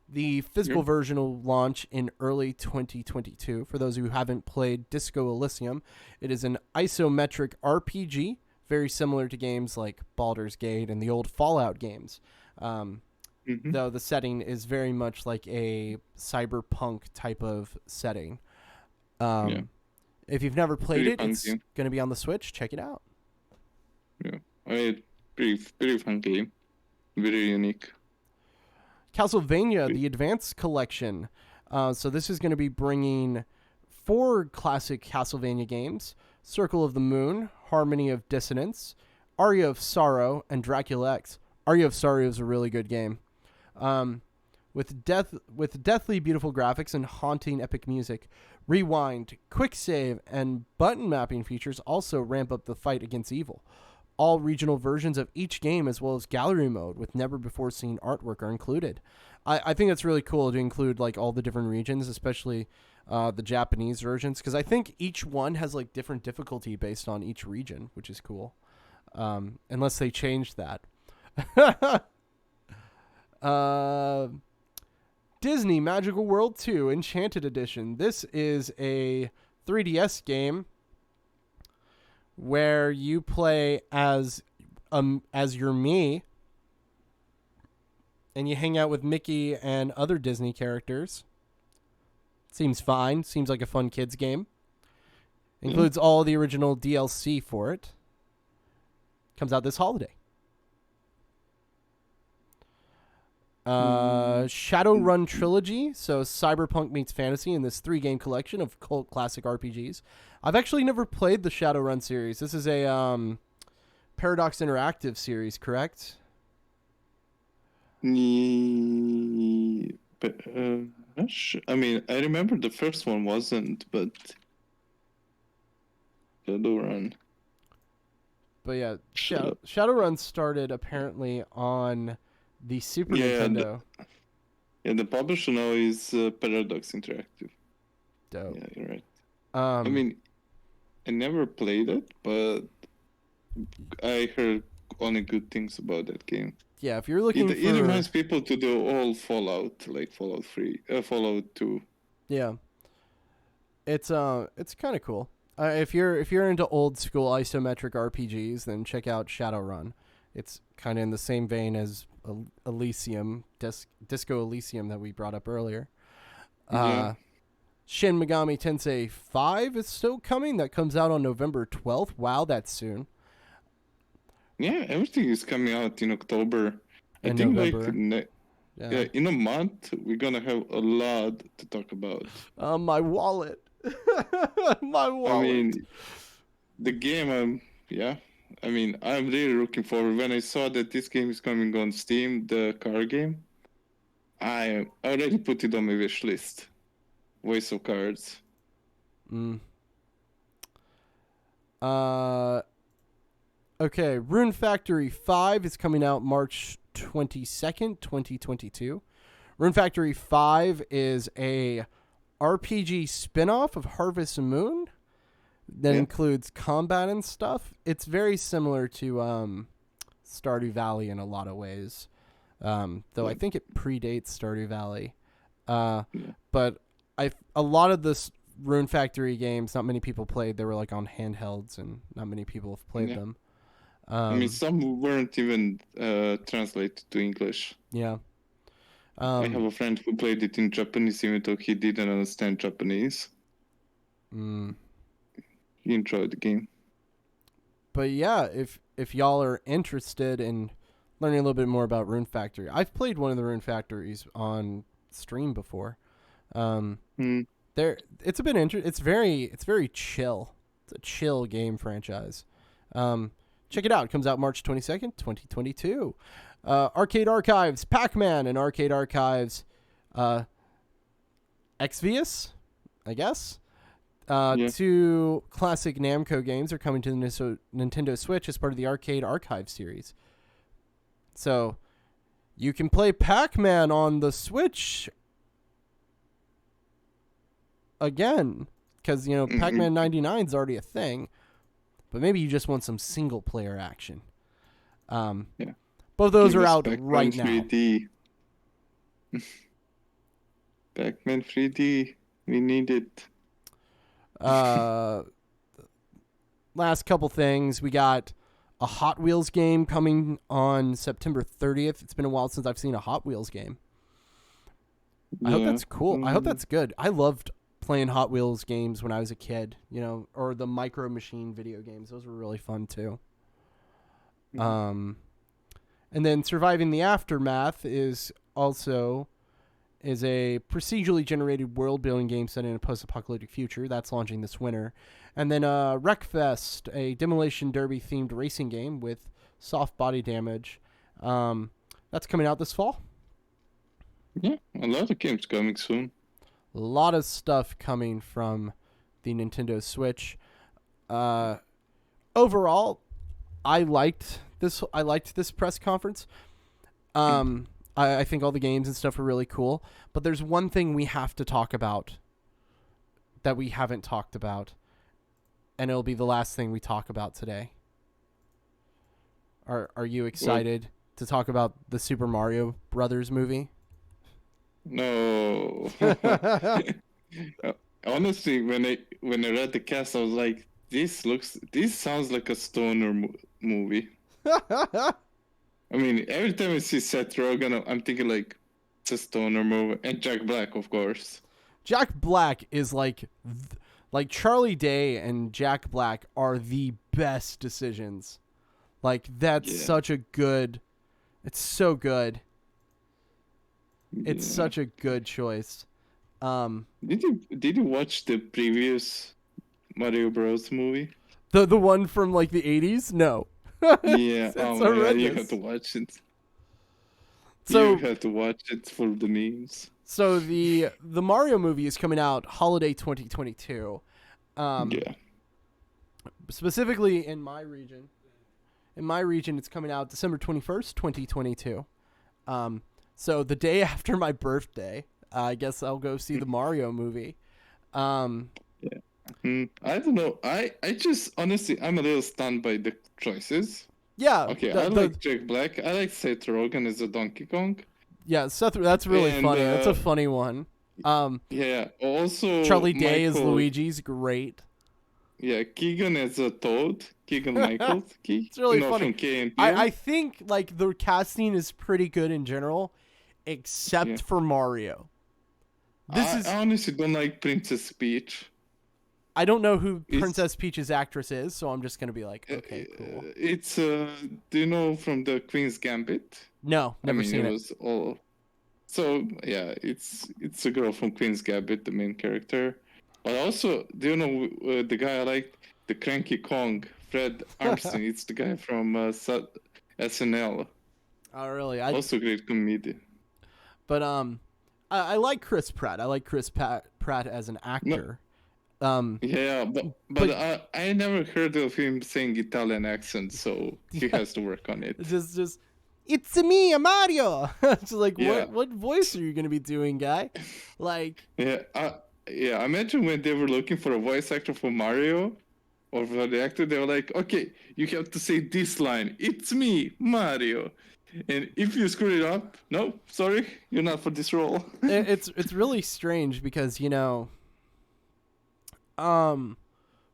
S1: The physical version will launch in early 2022. For those who haven't played Disco Elysium, it is an isometric RPG, very similar to games like Baldur's Gate and the old Fallout games. Though the setting is very much like a cyberpunk type of setting. If you've never played it, it's going to be on the Switch. Check it out.
S2: Yeah, pretty fun game. Very unique.
S1: Castlevania, the Advanced Collection. So this is going to be bringing 4 classic Castlevania games: Circle of the Moon, Harmony of Dissonance, Aria of Sorrow, and Dracula X. Aria of Sorrow is a really good game. With deathly beautiful graphics and haunting epic music. Rewind, quick save, and button mapping features also ramp up the fight against evil. All regional versions of each game, as well as gallery mode with never-before-seen artwork, are included. I think it's really cool to include like all the different regions, especially the Japanese versions, because I think each one has like different difficulty based on each region, which is cool. Unless they change that. Disney Magical World 2 Enchanted Edition. This is a 3DS game where you play as your me, and you hang out with Mickey and other Disney characters. Seems fine. Seems like a fun kids game. Includes all the original DLC for it. Comes out this holiday. Run Trilogy, so Cyberpunk meets fantasy in this 3-game collection of cult classic RPGs. I've actually never played the Shadowrun series. This is a Paradox Interactive series, correct?
S2: But, not sure. I mean, I remember the first one wasn't, but Shadowrun.
S1: But yeah, Shadowrun started apparently on the Super Nintendo.
S2: The publisher now is Paradox Interactive.
S1: Dope.
S2: Yeah, you're right. I mean, I never played it, but I heard only good things about that game.
S1: Yeah, if you're looking
S2: It
S1: for...
S2: reminds people to do all Fallout, like Fallout 3, Fallout 2.
S1: Yeah. It's kind of cool. If you're into old school isometric RPGs, then check out Shadowrun. It's kind of in the same vein as Elysium, Disco Elysium that we brought up earlier.
S2: Yeah.
S1: Shin Megami Tensei 5 is still coming. That comes out on November 12th. Wow, that's soon.
S2: Yeah, everything is coming out in October. I
S1: In
S2: think
S1: November.
S2: yeah, in a month we're gonna have a lot to talk about.
S1: My wallet. My wallet.
S2: I mean, the game. I'm really looking forward. When I saw that this game is coming on Steam, the car game, I already put it on my wish list. Voice of Cards.
S1: Okay, Rune Factory 5 is coming out March 22nd, 2022. Rune Factory 5 is a RPG spin-off of Harvest Moon that includes combat and stuff. It's very similar to Stardew Valley in a lot of ways, though I think it predates Stardew Valley. But a lot of this Rune Factory games, not many people played. They were like on handhelds, and not many people have played them.
S2: Some weren't even translated to English.
S1: Yeah.
S2: I have a friend who played it in Japanese, even though he didn't understand Japanese. He enjoyed the game.
S1: But yeah, if y'all are interested in learning a little bit more about Rune Factory, I've played one of the Rune Factories on stream before. It's a bit it's very chill. It's a chill game franchise. Check it out. It comes out March 22nd, 2022. Arcade Archives, Pacman, and Arcade Archives, Exvius, I guess. 2 classic Namco games are coming to the Nintendo Switch as part of the Arcade Archive series. So you can play Pac-Man on the Switch again, because Pac-Man 99 is already a thing, but maybe you just want some single player action. Both of those are out right now.
S2: 3D. Pac-Man 3D, we need it.
S1: Last couple things, we got a Hot Wheels game coming on September 30th. It's been a while since I've seen a Hot Wheels game. I hope that's cool. I hope that's good. I loved playing Hot Wheels games when I was a kid, or the Micro Machine video games. Those were really fun too. And then Surviving the Aftermath is a procedurally generated world-building game set in a post-apocalyptic future. That's launching this winter. And then Wreckfest, a demolition derby-themed racing game with soft body damage. That's coming out this fall.
S2: Yeah, a lot of games coming soon.
S1: A lot of stuff coming from the Nintendo Switch. Overall, I liked this press conference. I think all the games and stuff are really cool, but there's one thing we have to talk about that we haven't talked about, and it'll be the last thing we talk about today. Are you excited to talk about the Super Mario Brothers movie?
S2: No. Honestly, when I read the cast, I was like, this sounds like a stoner movie. I mean, every time I see Seth Rogen, I'm thinking like it's a stoner movie, and Jack Black, of course.
S1: Jack Black is like Charlie Day and Jack Black are the best decisions. Like that's such a good. It's so good. It's such a good choice.
S2: Did you watch the previous Mario Bros movie?
S1: The one from like the 80s? No.
S2: Yeah,
S1: it's
S2: oh my God, you have to watch it. You have to watch it for the memes.
S1: So the Mario movie is coming out holiday 2022. Specifically in my region. In my region, it's coming out December 21st, 2022. So the day after my birthday, I guess I'll go see the Mario movie.
S2: I don't know. I just honestly, I'm a little stunned by the choices.
S1: Yeah,
S2: Okay, I like Jack Black. I like Seth Rogen as a Donkey Kong.
S1: yeah, Seth. That's really
S2: And
S1: funny. That's a funny one.
S2: yeah, also
S1: Charlie Day as
S2: Michael.
S1: Luigi's great.
S2: Yeah, Keegan as a Toad. Keegan Michael Key.
S1: It's really funny.
S2: From K and
S1: I think like the casting is pretty good in general, except for Mario.
S2: I honestly don't like Princess Peach.
S1: I don't know who Princess Peach's actress is, so I'm just gonna be like, okay, cool.
S2: It's do you know from the Queen's Gambit?
S1: No, never seen it.
S2: Was all. So yeah, it's a girl from Queen's Gambit, the main character. But also, do you know the guy I like, the Cranky Kong, Fred Armstrong? It's the guy from SNL.
S1: Oh, really?
S2: Also great comedian.
S1: But I like Chris Pratt. I like Chris Pratt as an actor.
S2: Yeah, but I never heard of him saying Italian accent, so he has to work on it.
S1: Just it's me, Mario. It's like, what voice are you gonna be doing, guy? Like,
S2: I imagine when they were looking for a voice actor for Mario or for the actor, they were like, okay, you have to say this line, it's me, Mario. And if you screw it up, no, sorry, you're not for this role.
S1: it's really strange because, you know,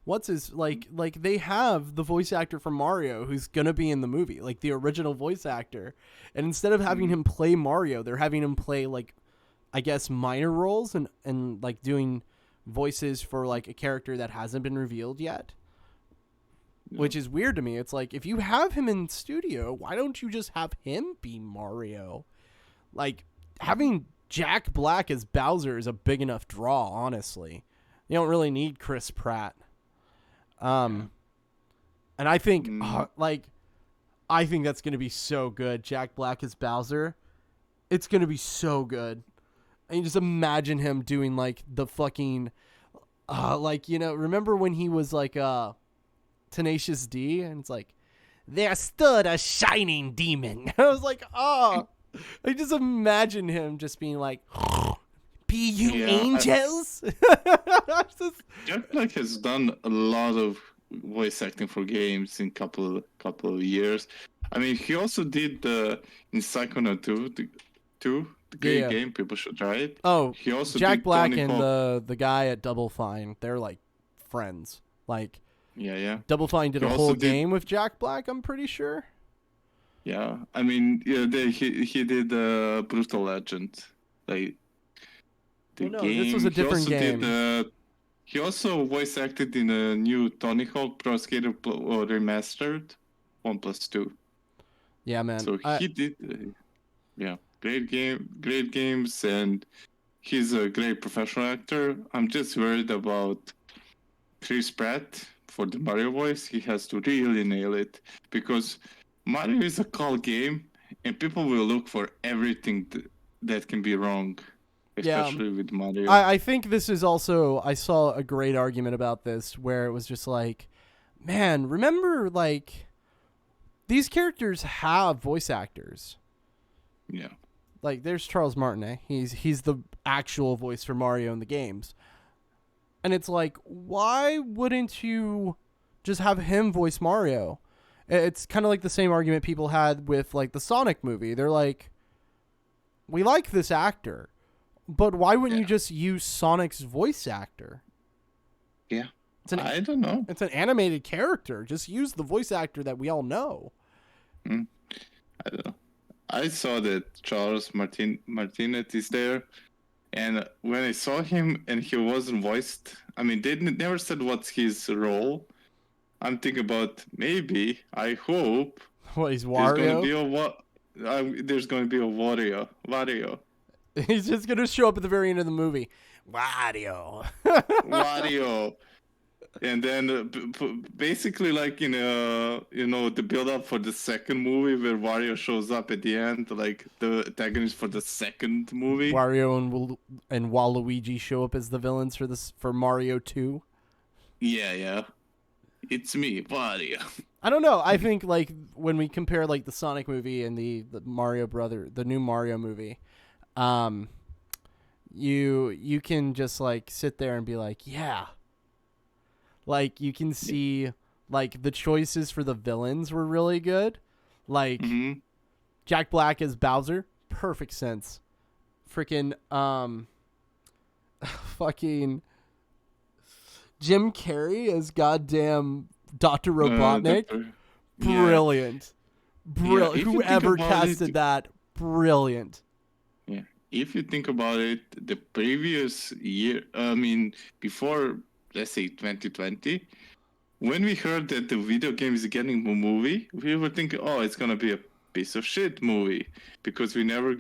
S1: what's his like they have the voice actor from Mario who's gonna be in the movie, like the original voice actor, and instead of having him play Mario, they're having him play like, I guess, minor roles and like doing voices for like a character that hasn't been revealed yet. Which is weird to me. It's like, if you have him in studio, why don't you just have him be Mario? Like, having Jack Black as Bowser is a big enough draw, honestly. You don't really need Chris Pratt. And I think, I think that's going to be so good. Jack Black as Bowser. It's going to be so good. And you just imagine him doing, like, the fucking, like, you know, remember when he was, like, Tenacious D, and it's like, there stood a shining demon. I was like, oh, I just imagine him just being like, be you angels?
S2: Jack Black has done a lot of voice acting for games in couple of years. I mean, he also did in Psychonaut 2, the great game. People should try it.
S1: Oh,
S2: he also
S1: Jack
S2: did
S1: Black
S2: Tony
S1: and
S2: Hawk.
S1: the guy at Double Fine, they're like friends. Like,
S2: yeah.
S1: Double Fine did a whole game with Jack Black, I'm pretty sure.
S2: Yeah, I mean, he did Brutal Legend, like the game.
S1: This was a different game.
S2: He also voice acted in a new Tony Hawk Pro Skater Remastered 1+2.
S1: Yeah, man.
S2: So he did, great games, and he's a great professional actor. I'm just worried about Chris Pratt. For the Mario voice, he has to really nail it, because Mario is a cult game, and people will look for everything that can be wrong, especially with Mario.
S1: I think this is also, I saw a great argument about this where it was just like, man, remember, like, these characters have voice actors.
S2: Yeah.
S1: Like, there's Charles Martinet. He's the actual voice for Mario in the games. And it's like, why wouldn't you just have him voice Mario? It's kind of like the same argument people had with, like, the Sonic movie. They're like, we like this actor, but why wouldn't you just use Sonic's voice actor?
S2: Yeah. I don't know.
S1: It's an animated character. Just use the voice actor that we all know.
S2: I don't know. I saw that Charles Martinet is there. And when I saw him and he wasn't voiced, I mean, they never said what's his role. I'm thinking about I hope.
S1: What, he's Wario?
S2: There's going to be a Wario.
S1: He's just going to show up at the very end of the movie. Wario.
S2: And then basically, like, the build up for the second movie where Wario shows up at the end, like the antagonist for the second movie.
S1: Wario and Waluigi show up as the villains for Mario 2.
S2: Yeah. It's me, Wario.
S1: I don't know. I think, like, when we compare, like, the Sonic movie and the Mario the new Mario movie, you can just, like, sit there and be like, yeah. Like, you can see Like, the choices for the villains were really good. Like,
S2: Mm-hmm.
S1: Jack Black as Bowser, perfect sense. Freaking, fucking Jim Carrey as goddamn Dr. Robotnik,
S2: Yeah.
S1: brilliant.
S2: Yeah, if you think
S1: Whoever
S2: about
S1: casted
S2: it,
S1: that, brilliant.
S2: yeah. If you think about it, the previous year, I mean, before, let's say 2020, when we heard that the video game is getting a movie, we were thinking, oh, it's gonna be a piece of shit movie because we rarely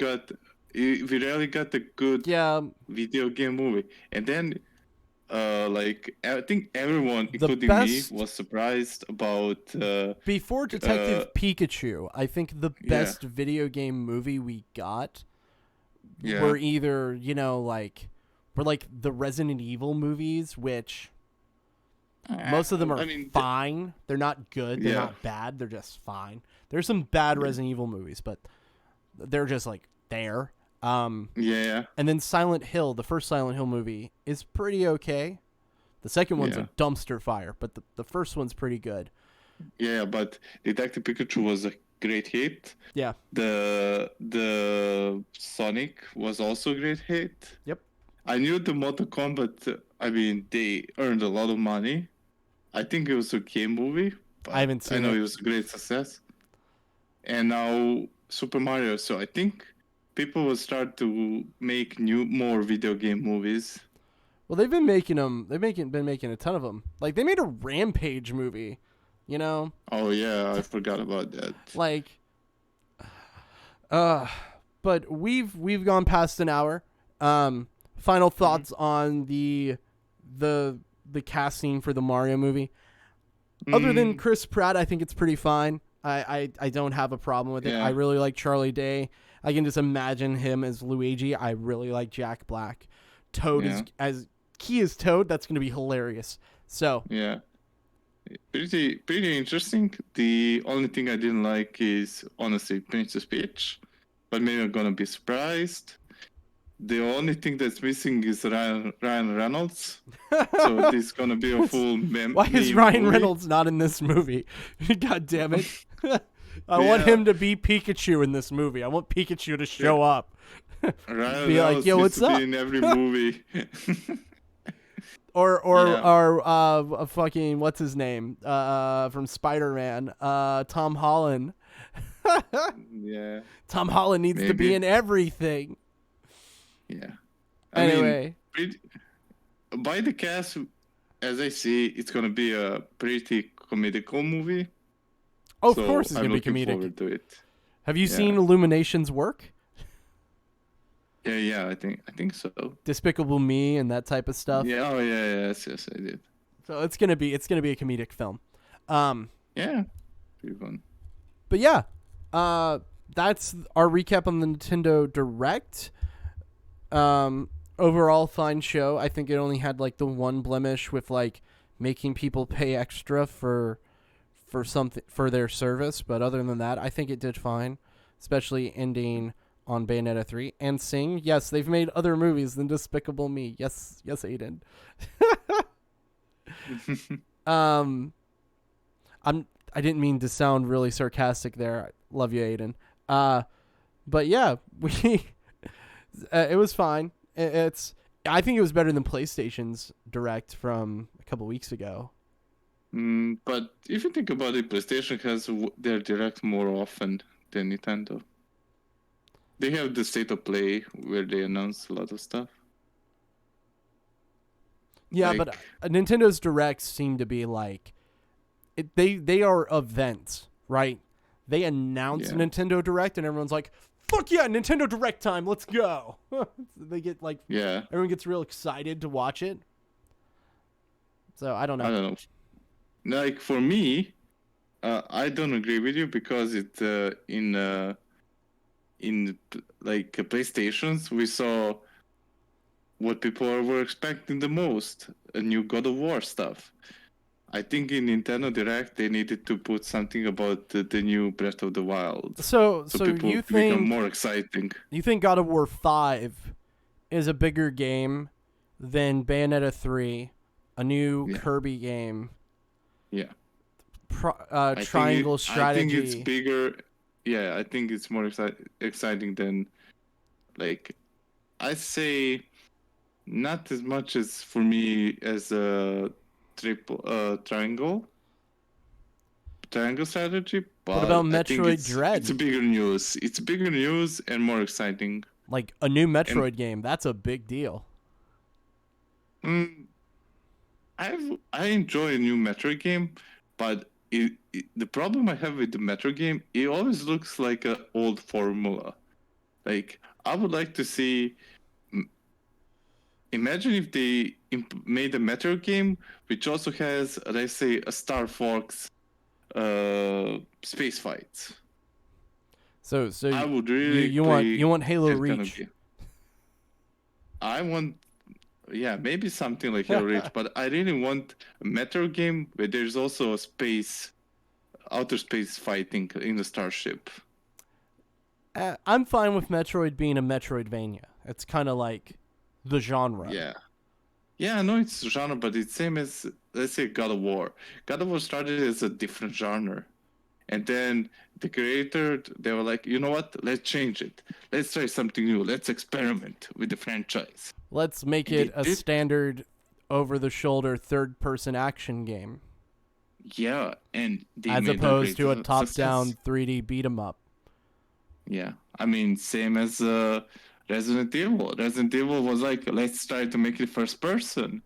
S2: got a good
S1: Yeah,
S2: video game movie. And then, like, I think everyone,
S1: the
S2: including me,
S1: best
S2: was surprised about,
S1: before Detective Pikachu. I think the
S2: yeah,
S1: best video game movie we got
S2: yeah.
S1: were either were like the Resident Evil movies, which most of them are
S2: I mean,
S1: fine. They're not good. They're
S2: yeah.
S1: not bad. They're just fine. There's some bad Resident Evil movies, but they're just like there.
S2: Yeah,
S1: And then Silent Hill, the first Silent Hill movie, is pretty okay. The second one's
S2: yeah.
S1: a dumpster fire, but the first one's pretty good.
S2: Yeah, but Detective Pikachu was a great hit.
S1: Yeah.
S2: The Sonic was also a great hit.
S1: Yep.
S2: I knew the Mortal Kombat, I mean, they earned a lot of money. I think it was a game movie. But
S1: I haven't seen
S2: I know
S1: it.
S2: it was a great success. And now Super Mario. So I think people will start to make more video game movies.
S1: Well, they've been making them. Been making a ton of them. Like, they made a Rampage movie. You know.
S2: Oh yeah, I forgot about that.
S1: Like. But we've gone past an hour. Final thoughts on the casting for the Mario movie. Other than Chris Pratt, I think it's pretty fine. I don't have a problem with it.
S2: Yeah.
S1: I really like Charlie Day. I can just imagine him as Luigi. I really like Jack Black. Toad
S2: Yeah.
S1: as Key is Toad. That's going to be hilarious. So
S2: Yeah. Pretty interesting. The only thing I didn't like is honestly Princess Peach, but maybe I'm gonna be surprised. The only thing that's missing is Ryan Reynolds, so this is gonna be a full meme.
S1: why is Ryan Reynolds not in this movie? God damn it! I want him to be Pikachu in this movie. I want Pikachu to show up.
S2: Ryan
S1: Be like,
S2: Reynolds
S1: yo,
S2: needs
S1: what's
S2: to
S1: up?
S2: be in every movie.
S1: Or
S2: Yeah.
S1: fucking what's his name from Spider-Man, Tom Holland.
S2: Yeah.
S1: Tom Holland needs to be
S2: Maybe.
S1: in everything.
S2: Yeah.
S1: Anyway,
S2: By the cast, as I see, it's gonna be a pretty comedical movie.
S1: of
S2: So
S1: course it's
S2: I'm
S1: gonna be
S2: looking
S1: comedic.
S2: forward to it.
S1: Have you
S2: Yeah.
S1: seen Illumination's work?
S2: Yeah, I think so.
S1: Despicable Me and that type of stuff.
S2: Yeah, oh yeah, yes, I did.
S1: So it's gonna be a comedic film.
S2: Yeah, pretty fun.
S1: But yeah, that's our recap on the Nintendo Direct. Overall fine show. I think it only had like the one blemish with like making people pay extra for something for their service, but other than that, I think it did fine, especially ending on Bayonetta 3 and Sing. Yes, they've made other movies than Despicable Me. Yes, Aiden. I didn't mean to sound really sarcastic there. I love you, Aiden. But yeah, it was fine. I think it was better than PlayStation's Direct from a couple weeks ago.
S2: But if you think about it, PlayStation has their Direct more often than Nintendo. They have the State of Play where they announce a lot of stuff.
S1: Yeah,
S2: Like-
S1: but Nintendo's Directs seem to be like they are events, right? They announce
S2: Yeah.
S1: Nintendo Direct and everyone's like, "Fuck yeah, Nintendo Direct time, let's go." They get like
S2: Yeah,
S1: everyone gets real excited to watch it. So I don't know.
S2: I don't know. Like for me, I don't agree with you because in like PlayStations we saw what people were expecting the most, a new God of War stuff. I think in Nintendo Direct they needed to put something about the new Breath of the Wild,
S1: So
S2: people
S1: you
S2: become
S1: think
S2: more exciting.
S1: God of War 5 is a bigger game than Bayonetta 3, a new
S2: Yeah.
S1: Kirby game,
S2: Yeah,
S1: triangle
S2: I think it's
S1: strategy.
S2: bigger. Yeah, I think it's more exciting than like I say not as much as for me as a triangle strategy,
S1: What about
S2: but I think
S1: Metroid
S2: it's a
S1: Dread?
S2: bigger news. It's bigger news and more exciting.
S1: Like a new
S2: And
S1: Metroid game, that's a big deal.
S2: mm, I enjoy a new Metroid game, but the problem I have with the Metroid game, it always looks like an old formula. Like I would like to see. Imagine if they made a Metroid game which also has, let's say, a Star Fox space fights.
S1: So
S2: I would
S1: you
S2: really
S1: you want
S2: play
S1: you want Halo
S2: that kind of
S1: Reach?
S2: game. I want, yeah, maybe something like Halo Reach, but I really want a Metroid game where there's also a outer space fighting in the starship.
S1: I'm fine with Metroid being a Metroidvania. It's kind of like the genre.
S2: Yeah. Yeah, I know it's genre, but it's same as, let's say, God of War. God of War started as a different genre. And then the creator, they were like, you know what? Let's change it. Let's try something new. Let's experiment with the franchise.
S1: Let's make
S2: And
S1: it
S2: they
S1: a
S2: did,
S1: standard over-the-shoulder third-person action game
S2: yeah, and they
S1: as
S2: made a
S1: opposed
S2: great
S1: to a
S2: success.
S1: top-down 3D beat 'em up.
S2: Yeah, I mean, same as Resident Evil. Resident Evil was like, let's try to make it first person.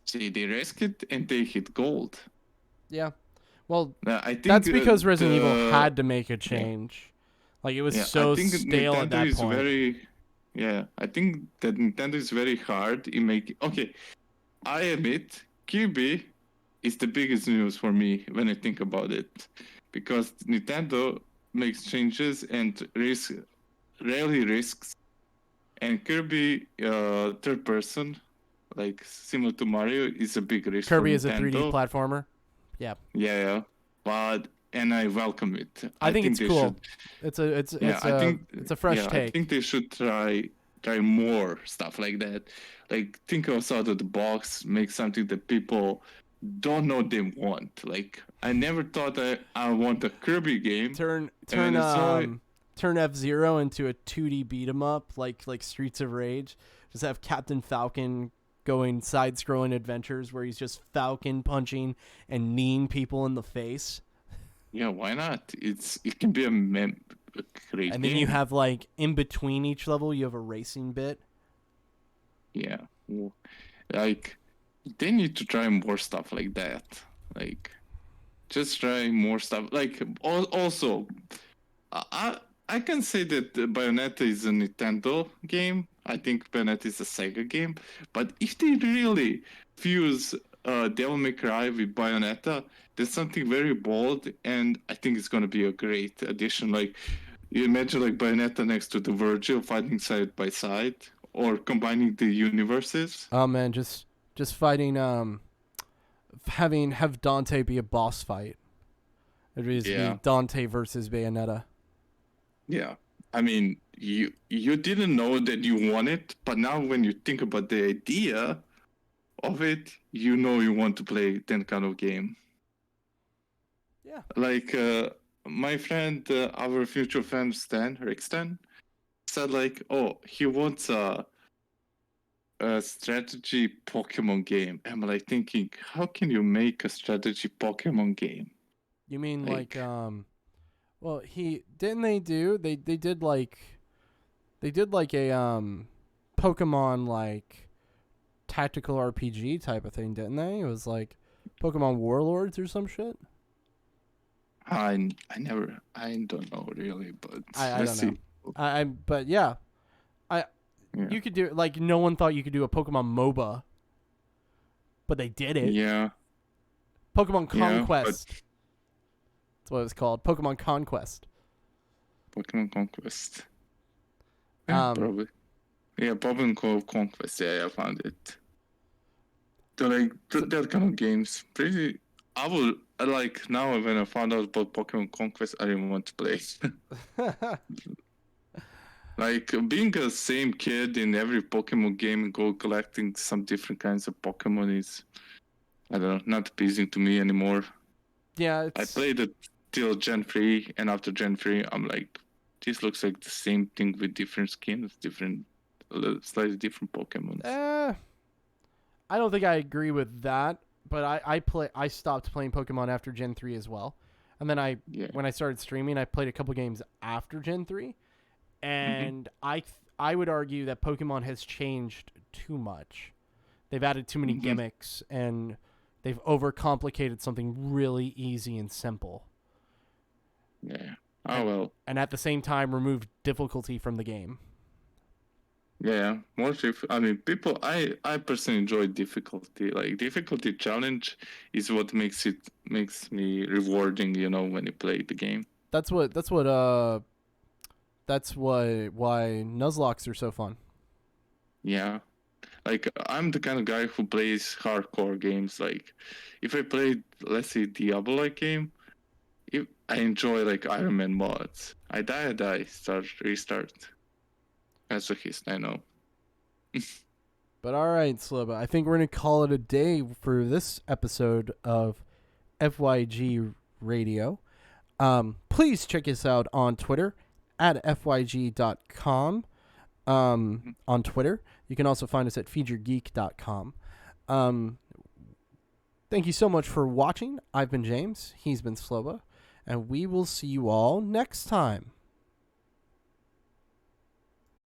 S2: See, they risk it and they hit gold.
S1: Yeah. Well,
S2: I think
S1: that's because Resident Evil
S2: the
S1: had to make a
S2: yeah,
S1: change. Like it was
S2: yeah, I
S1: so
S2: think
S1: stale at
S2: Nintendo
S1: that
S2: is
S1: point.
S2: very yeah. I think that Nintendo is very hard in making. Okay, I admit Kirby is the biggest news for me when I think about it, because Nintendo makes changes and rarely risks, and Kirby third person, like similar to Mario, is a big risk for
S1: Kirby is a 3D
S2: Nintendo.
S1: platformer. Yeah.
S2: Yeah, but and I welcome it.
S1: I
S2: I
S1: think
S2: think
S1: it's
S2: they
S1: cool.
S2: should.
S1: It's a it's
S2: Yeah,
S1: it's a it's a fresh
S2: I
S1: take.
S2: think they should try more stuff like that. Like think outside of the box, make something that people don't know they want. Like I never thought I want a Kirby game,
S1: Turn
S2: and when
S1: turn
S2: I saw it,
S1: um turn F-Zero into a 2D beat 'em up like Streets of Rage. Just have Captain Falcon going side-scrolling adventures where he's just Falcon punching and kneeing people in the face.
S2: yeah, why not? It can be a great
S1: And then you
S2: game.
S1: have like in between each level you have a racing bit.
S2: Yeah, like they need to try more stuff like that. Like just try more stuff. Like also, I I can say that Bayonetta is a Nintendo game. I think Bayonetta is a Sega game. But if they really fuse Devil May Cry with Bayonetta, there's something very bold, and I think it's gonna be a great addition. Like you imagine like Bayonetta next to the Virgil fighting side by side, or combining the universes.
S1: Oh man, just fighting have Dante be a boss fight. It'd just be
S2: Yeah.
S1: Dante versus Bayonetta.
S2: Yeah. I mean, you didn't know that you want it, but now when you think about the idea of it, you know you want to play that kind of game.
S1: Yeah.
S2: Like my friend, our future friend Rick Stan, said like, oh, he wants a strategy Pokemon game. I'm like thinking, how can you make a strategy Pokemon game?
S1: You mean like
S2: Like,
S1: well, he didn't they did like a Pokemon like tactical RPG type of thing, didn't they? It was like Pokemon Warlords or some shit.
S2: I don't know really, but
S1: I
S2: let's
S1: don't know.
S2: see.
S1: I but yeah, I
S2: Yeah.
S1: you could do like no one thought you could do a Pokemon MOBA, but they did it.
S2: Yeah.
S1: Pokemon
S2: Yeah, but
S1: Conquest. That's what it was called. Pokemon Conquest.
S2: Pokemon Conquest. Yeah,
S1: Um,
S2: probably. Yeah, Pokemon Conquest. Yeah, I found it. So like
S1: so,
S2: that kind of games, pretty. I will like now when I found out about Pokemon Conquest, I didn't want to play. Like being a same kid in every Pokemon game and go collecting some different kinds of Pokemon is, I don't know, not appeasing to me anymore.
S1: Yeah,
S2: I played it till Gen 3, and after Gen 3, I'm like, this looks like the same thing with different skins, slightly different Pokemons.
S1: I don't think I agree with that, but I stopped playing Pokemon after Gen 3 as well. And then when I started streaming, I played a couple games after Gen 3, and I would argue that Pokemon has changed too much. They've added too many gimmicks, and they've overcomplicated something really easy and simple.
S2: Yeah. Well.
S1: And at the same time, removed difficulty from the game.
S2: Yeah, people. I personally enjoy difficulty. Like difficulty challenge is what makes me rewarding. You know, when you play the game.
S1: That's why Nuzlocks are so fun.
S2: Yeah, like I'm the kind of guy who plays hardcore games. Like, if I play, let's say, Diablo-like game, I enjoy like Iron Man mods. I die, restart. That's a hist, I know.
S1: But all right, Sloba, I think we're going to call it a day for this episode of FYG Radio. Please check us out on Twitter at FYG.com. On Twitter. You can also find us at feedyourgeek.com. Thank you so much for watching. I've been James. He's been Sloba. And we will see you all next time.